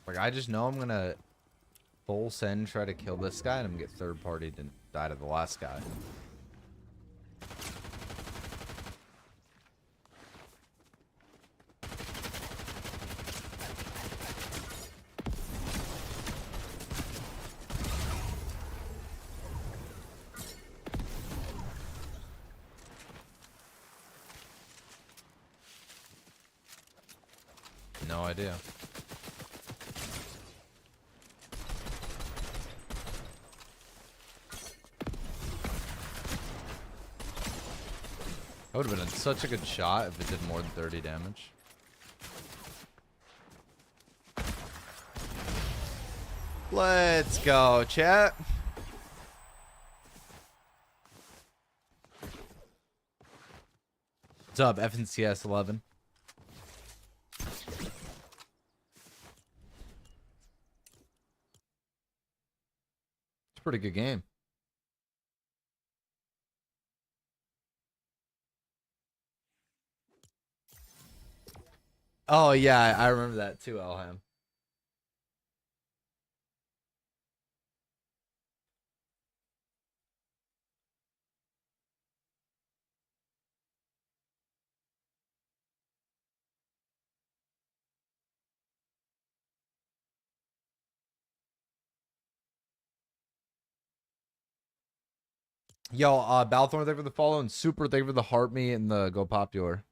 Like, I just know I'm gonna full send, try to kill this guy, and I'm gonna get third party to die to the last guy. No idea. That would have been such a good shot if it did more than 30 damage. Let's go, chat. What's up, FNCS 11? It's a pretty good game. Oh, yeah, I remember that too, Elham. Yo, Balthorn, thank you for the follow, and Super, thank you for the heart me and the go popular.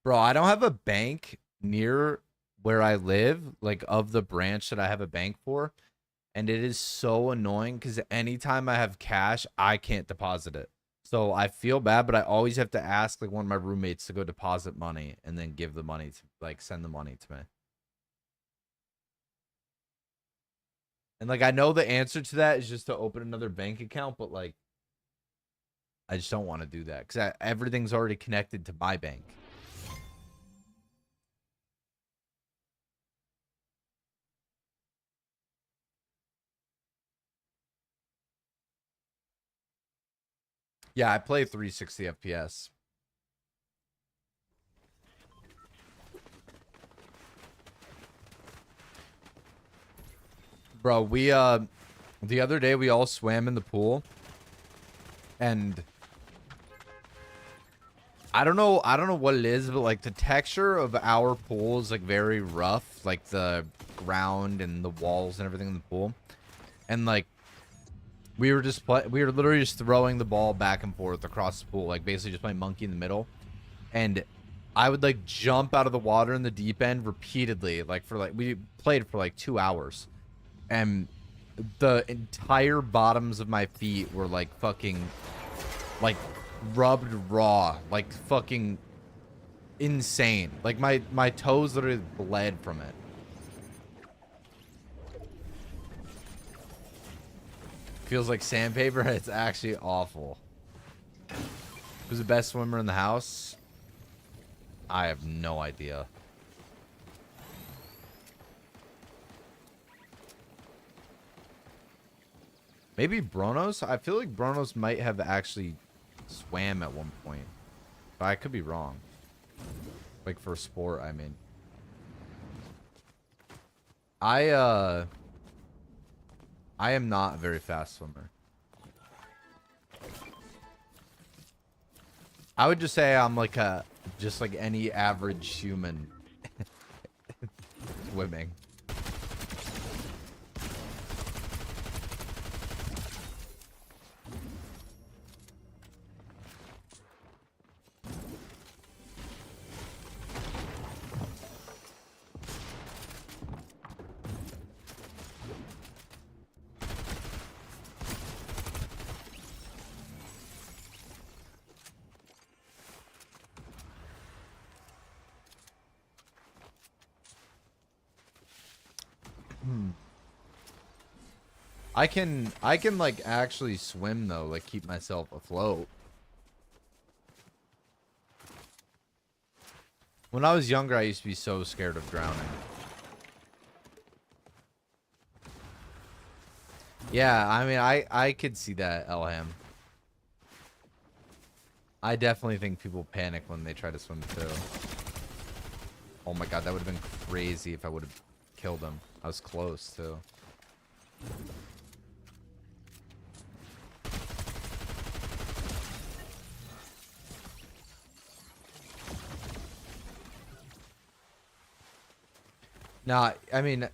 Bro, I don't have a bank near where I live, like of the branch that I have a bank for. And it is so annoying because anytime I have cash, I can't deposit it. So I feel bad, but I always have to ask like one of my roommates to go deposit money and then give the money to like send the money to me. And like I know the answer to that is just to open another bank account, but like I just don't want to do that because everything's already connected to my bank. Yeah, I play 360 FPS. Bro, we the other day we all swam in the pool and I don't know what it is, but like the texture of our pool is like very rough, like the ground and the walls and everything in the pool. And like we were literally just throwing the ball back and forth across the pool, like basically just playing monkey in the middle. And I would like jump out of the water in the deep end repeatedly, like for like we played for like 2 hours. And the entire bottoms of my feet were like fucking like rubbed raw, like fucking insane. Like my toes literally bled from it. Feels like sandpaper. It's actually awful. Who's the best swimmer in the house? I have no idea. Maybe Bronos? I feel like Bronos might have actually swam at one point. But I could be wrong. Like for sport, I mean. I am not a very fast swimmer. I would just say I'm like just like any average human swimming. I can like actually swim though, like keep myself afloat. When I was younger, I used to be so scared of drowning. Yeah, I mean, I could see that, Elham. I definitely think people panic when they try to swim too. Oh my god, that would have been crazy if I would have killed him. I was close too. Nah, I mean,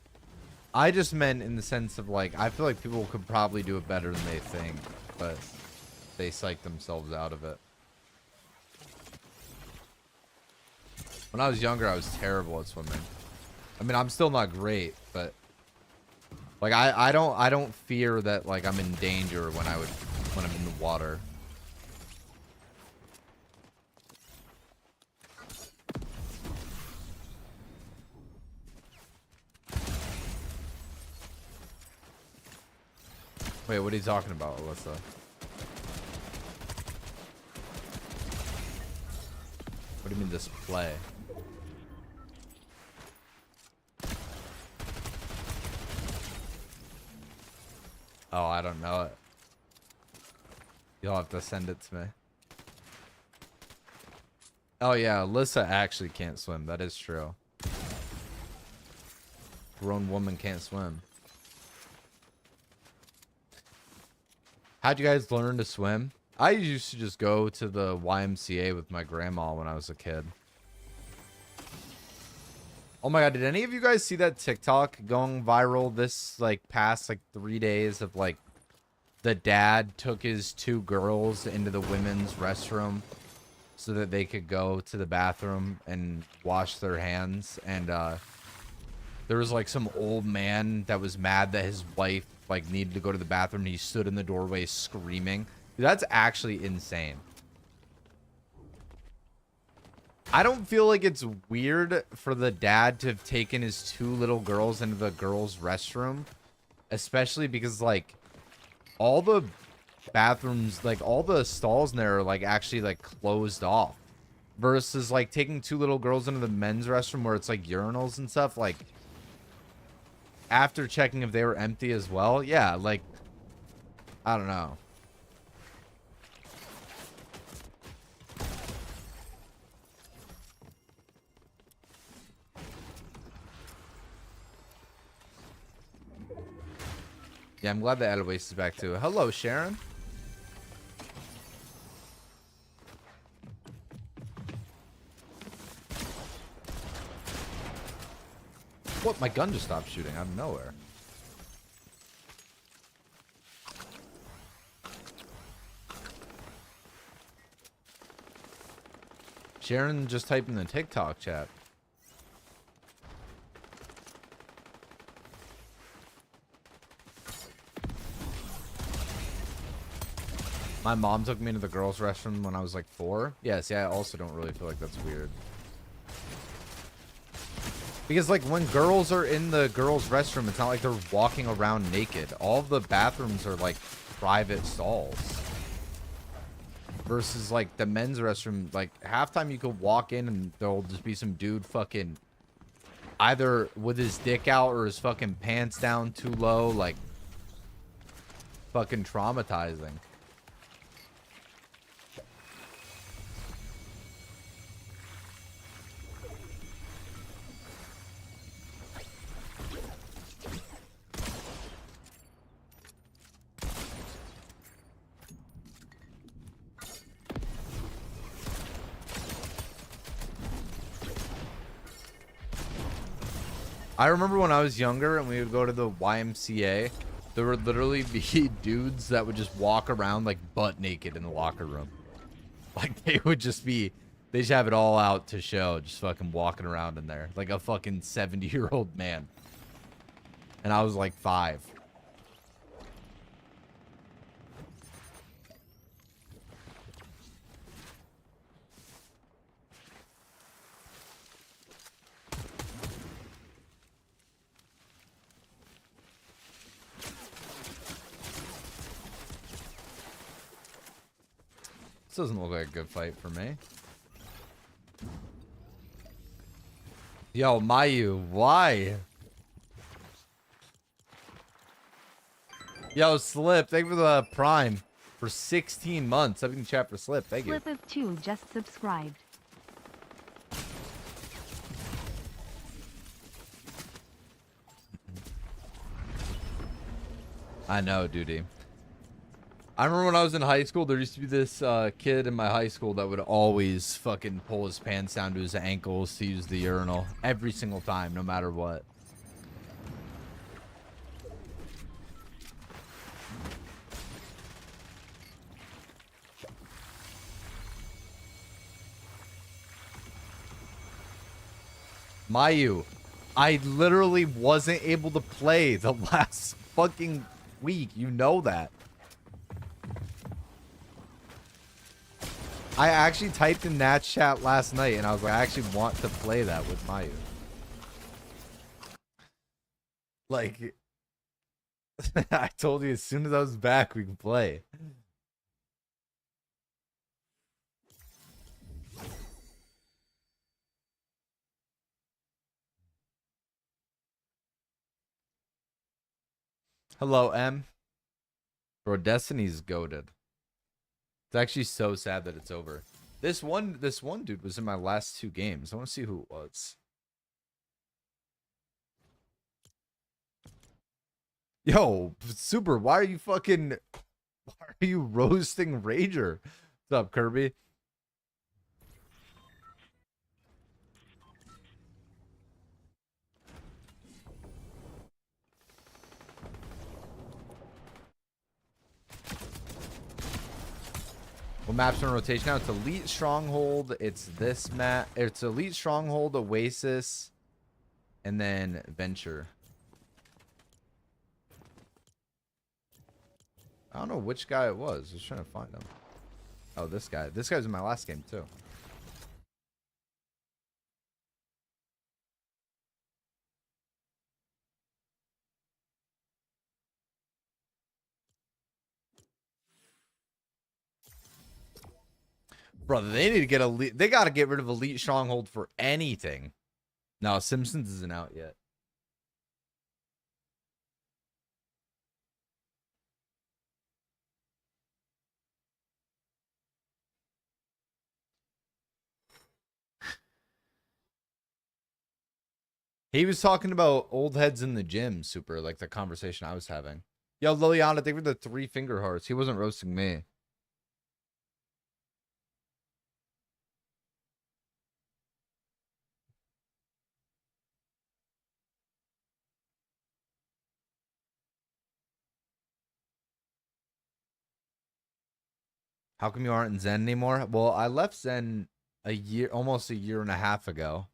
I just meant in the sense of like, I feel like people could probably do it better than they think, but they psych themselves out of it. When I was younger, I was terrible at swimming. I mean, I'm still not great, but like I don't fear that like I'm in danger when I'm in the water. Wait, what are you talking about, Alyssa? What do you mean display? Oh, I don't know it. You'll have to send it to me. Oh yeah, Alyssa actually can't swim. That is true. Grown woman can't swim. How'd you guys learn to swim? I used to just go to the YMCA with my grandma when I was a kid. Oh my god, did any of you guys see that TikTok going viral this like past like 3 days of like the dad took his 2 girls into the women's restroom so that they could go to the bathroom and wash their hands, and there was like some old man that was mad that his wife like needed to go to the bathroom, and he stood in the doorway screaming. Dude, that's actually insane. I don't feel like it's weird for the dad to have taken his 2 little girls into the girls' restroom, especially because like all the bathrooms, like all the stalls in there are like actually like closed off, versus like taking 2 little girls into the men's restroom where it's like urinals and stuff, like after checking if they were empty as well. Yeah, like I don't know. Yeah, I'm glad the Edelweiss is back too. Hello, Sharon. What? My gun just stopped shooting out of nowhere. Sharon just typed in the TikTok chat. My mom took me to the girls' restroom when I was like 4. Yeah, see, I also don't really feel like that's weird. Because like when girls are in the girls' restroom, it's not like they're walking around naked. All of the bathrooms are like private stalls. Versus like the men's restroom, like halftime you could walk in and there'll just be some dude fucking either with his dick out or his fucking pants down too low, like fucking traumatizing. I remember when I was younger and we would go to the YMCA, there would literally be dudes that would just walk around like butt naked in the locker room. Like they would just be, they just have it all out to show, just fucking walking around in there like a fucking 70-year-old man. And I was like 5. This doesn't look like a good fight for me. Yo, Mayu, why? Yo, Slip, thank you for the Prime for 16 months. I've been chat for Slip. Thank you. Slip of 2 just subscribed. I know, duty. I remember when I was in high school, there used to be this kid in my high school that would always fucking pull his pants down to his ankles to use the urinal every single time, no matter what. Mayu, I literally wasn't able to play the last fucking week. You know that. I actually typed in Nat's chat last night and I was like, I actually want to play that with Mayu. Like, I told you as soon as I was back, we can play. Hello, M. Bro, Destiny's goated. It's actually so sad that it's over. This one dude was in my last 2 games. I want to see who it was. Yo, Super, why are you roasting Rager? What's up, Kirby? What maps are in rotation now? It's Elite Stronghold. It's this map. It's Elite Stronghold, Oasis, and then Venture. I don't know which guy it was. I was trying to find him. Oh, this guy. This guy was in my last game, too. Brother, they need to get Elite. They got to get rid of Elite Stronghold for anything. No, Simpsons isn't out yet. He was talking about old heads in the gym, Super, like the conversation I was having. Yo, Liliana, thank you for the 3 finger hearts. He wasn't roasting me. How come you aren't in Zen anymore? Well, I left Zen almost a year and a half ago.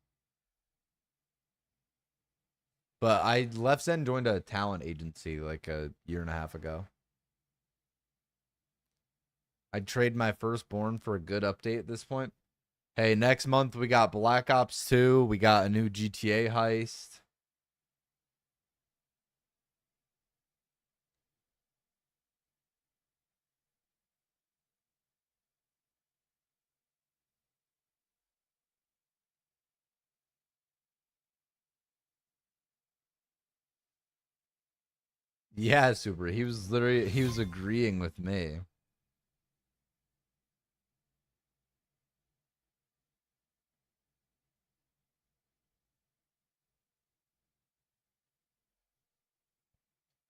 But I left Zen, joined a talent agency like a year and a half ago. I'd trade my firstborn for a good update at this point. Hey, next month we got Black Ops 2. We got a new GTA heist. Yeah, Super. He was agreeing with me.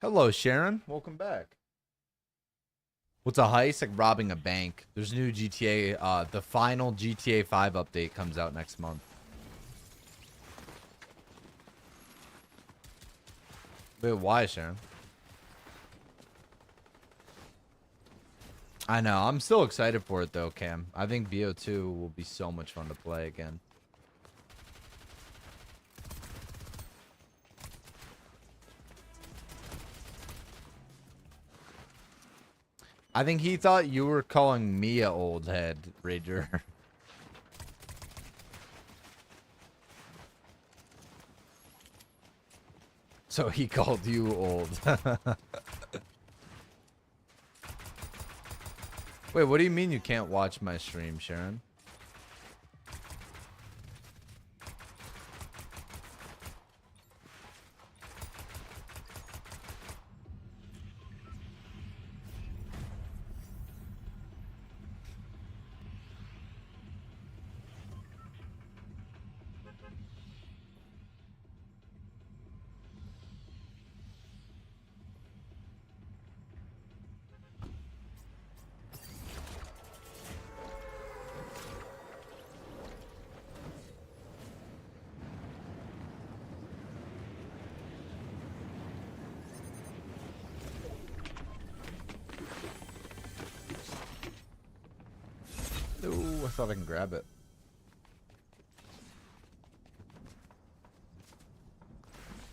Hello, Sharon. Welcome back. What's a heist? Like robbing a bank. There's new GTA, the final GTA 5 update comes out next month. Wait, why, Sharon? I know. I'm still excited for it, though, Cam. I think BO2 will be so much fun to play again. I think he thought you were calling me a old head, Rager. So he called you old. Wait, what do you mean you can't watch my stream, Sharon? Ooh, I thought I can grab it.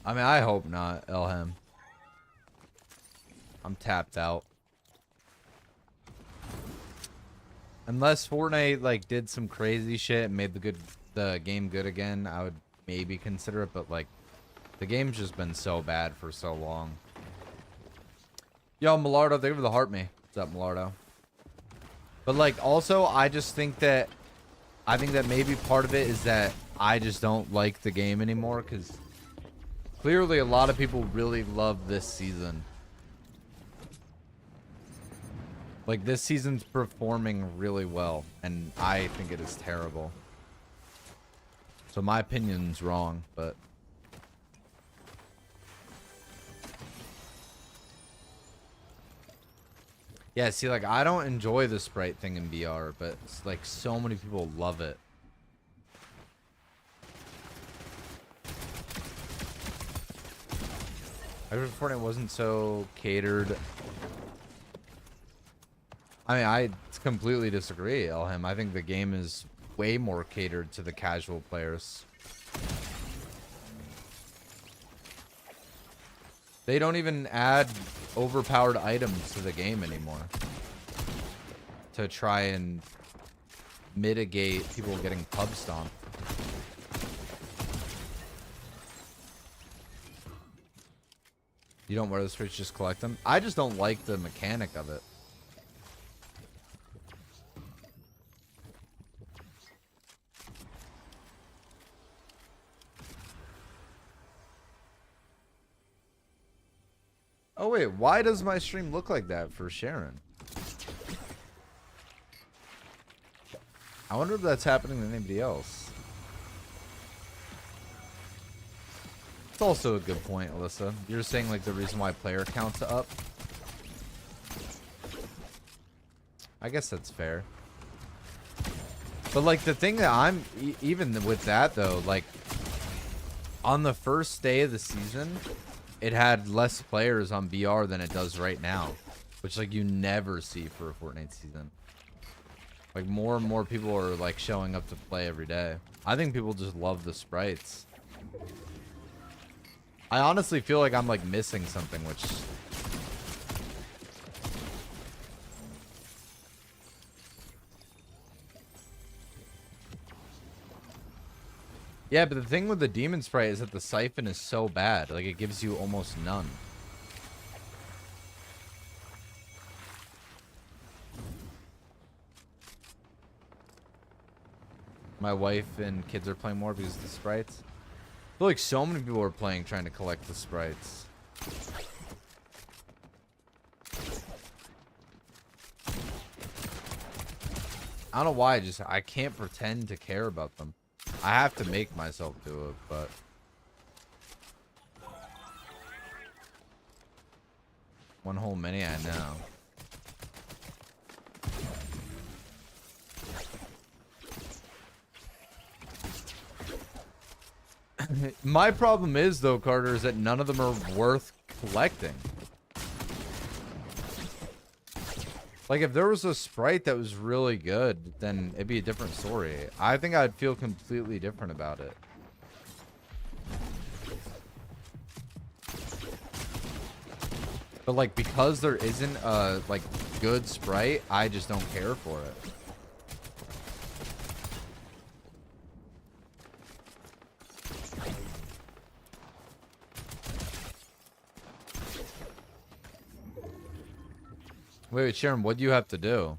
I mean, I hope not, Elham. I'm tapped out. Unless Fortnite like did some crazy shit and made the game good again, I would maybe consider it, but like the game's just been so bad for so long. Yo, Millardo, thank you for the heart me. What's up, Millardo? But like also I think that maybe part of it is that I just don't like the game anymore, because clearly a lot of people really love this season. Like, this season's performing really well, and I think it is terrible. So my opinion's wrong, but... Yeah, see, like, I don't enjoy the sprite thing in VR, but it's like so many people love it. I wish Fortnite wasn't so catered. I mean, I completely disagree, Elham. I think the game is way more catered to the casual players. They don't even add overpowered items to the game anymore to try and mitigate people getting pub stomped. You don't wear the switch, just collect them? I just don't like the mechanic of it. Oh wait, why does my stream look like that for Sharon? I wonder if that's happening to anybody else. It's also a good point, Alyssa. You're saying like the reason why player counts are up. I guess that's fair. But like the thing that I'm even with that though, like on the first day of the season, it had less players on BR than it does right now, which like you never see for a Fortnite season. Like more and more people are like showing up to play every day. I think people just love the sprites. I honestly feel like I'm like missing something, which... Yeah, but the thing with the demon sprite is that the siphon is so bad. Like, it gives you almost none. My wife and kids are playing more because of the sprites. I feel like so many people are playing trying to collect the sprites. I don't know why. I can't pretend to care about them. I have to make myself do it, but. One whole mini, I know. My problem is, though, Carter, is that none of them are worth collecting. Like, if there was a sprite that was really good, then it'd be a different story. I think I'd feel completely different about it. But, like, because there isn't a, like, good sprite, I just don't care for it. Wait, Sharon, what do you have to do?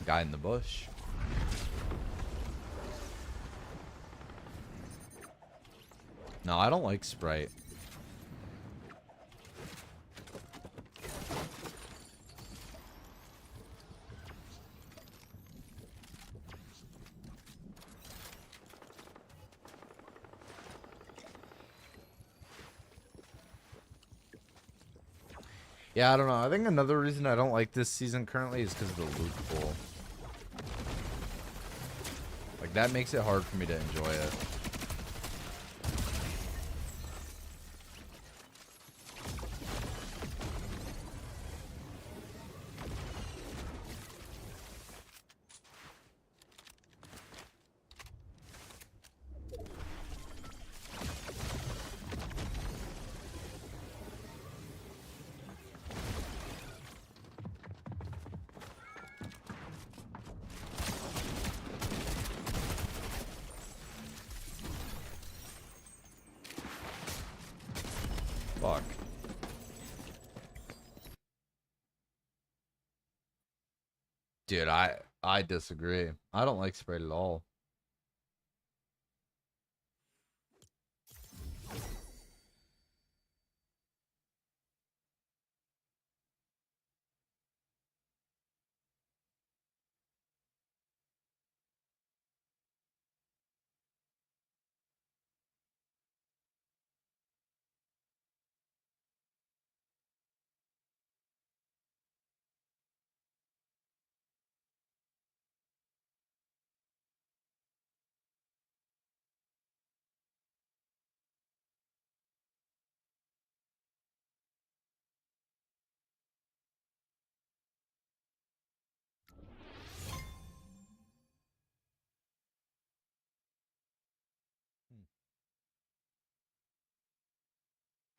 Guy in the bush. No, I don't like Sprite. Yeah, I don't know. I think another reason I don't like this season currently is because of the loot pool. Like, that makes it hard for me to enjoy it. Fuck. Dude, I disagree. I don't like Sprite at all.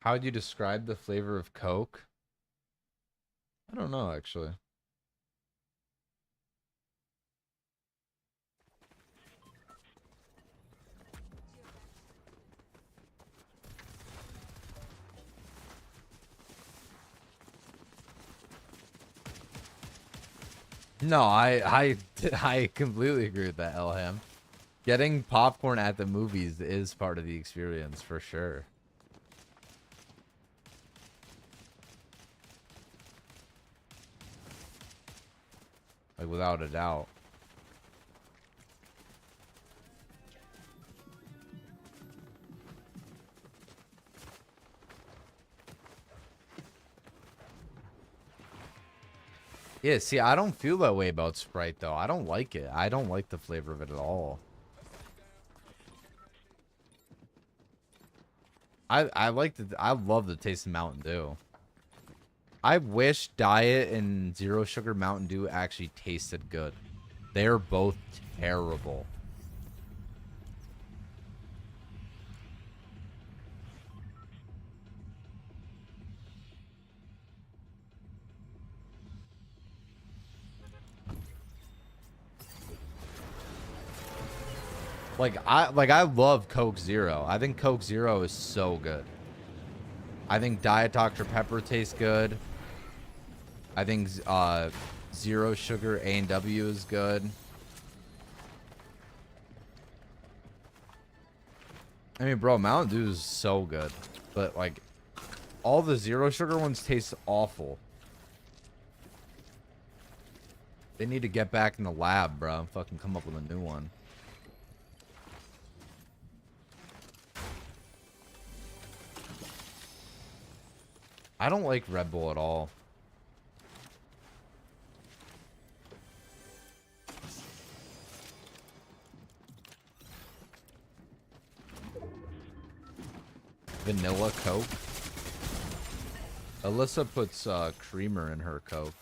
How would you describe the flavor of Coke? I don't know, actually. No, I completely agree with that, Elham. Getting popcorn at the movies is part of the experience, for sure. Like, without a doubt. Yeah, see, I don't feel that way about Sprite, though. I don't like it. I don't like the flavor of it at all. I love the taste of Mountain Dew. I wish Diet and Zero Sugar Mountain Dew actually tasted good. They're both terrible. I love Coke Zero. I think Coke Zero is so good. I think Diet Dr. Pepper tastes good. I think Zero sugar A&W is good. I mean, bro, Mountain Dew is so good. But, like, all the zero sugar ones taste awful. They need to get back in the lab, bro, and fucking come up with a new one. I don't like Red Bull at all. Vanilla Coke. Alyssa puts creamer in her Coke.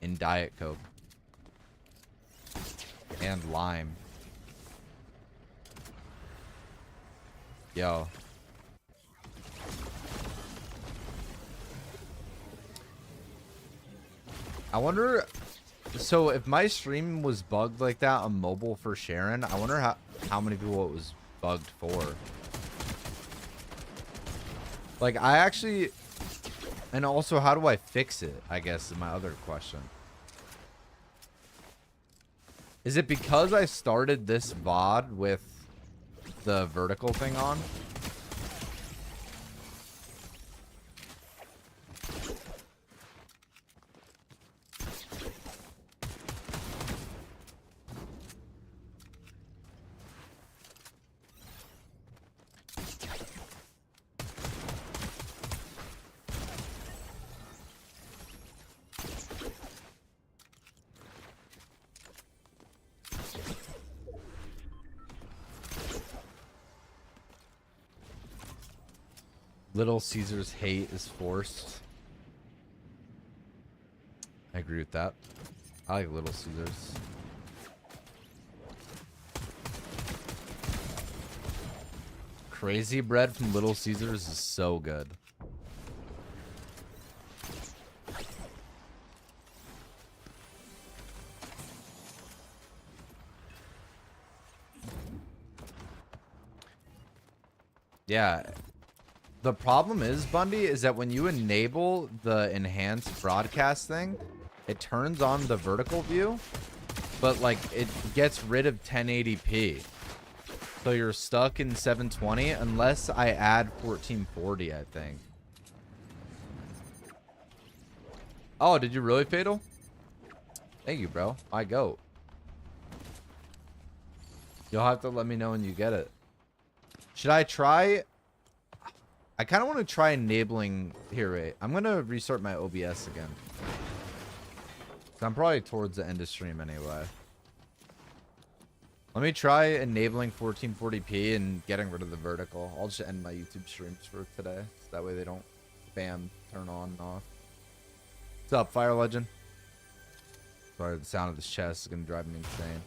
In Diet Coke. And lime. Yo. I wonder... So, if my stream was bugged like that on mobile for Sharon, I wonder how many people it was bugged for. Like, I actually... And also, how do I fix it, I guess, is my other question. Is it because I started this VOD with the vertical thing on? Little Caesar's hate is forced. I agree with that. I like Little Caesars. Crazy bread from Little Caesars is so good. Yeah. The problem is, Bundy, is that when you enable the enhanced broadcast thing, it turns on the vertical view, but like it gets rid of 1080p. So you're stuck in 720 unless I add 1440, I think. Oh, did you really, Fatal? Thank you, bro. My goat. You'll have to let me know when you get it. Should I try... I kind of want to try enabling... Here, wait. I'm going to restart my OBS again. So I'm probably towards the end of stream anyway. Let me try enabling 1440p and getting rid of the vertical. I'll just end my YouTube streams for today. So that way they don't spam, turn on and off. What's up, Fire Legend? Sorry, the sound of this chest is going to drive me insane.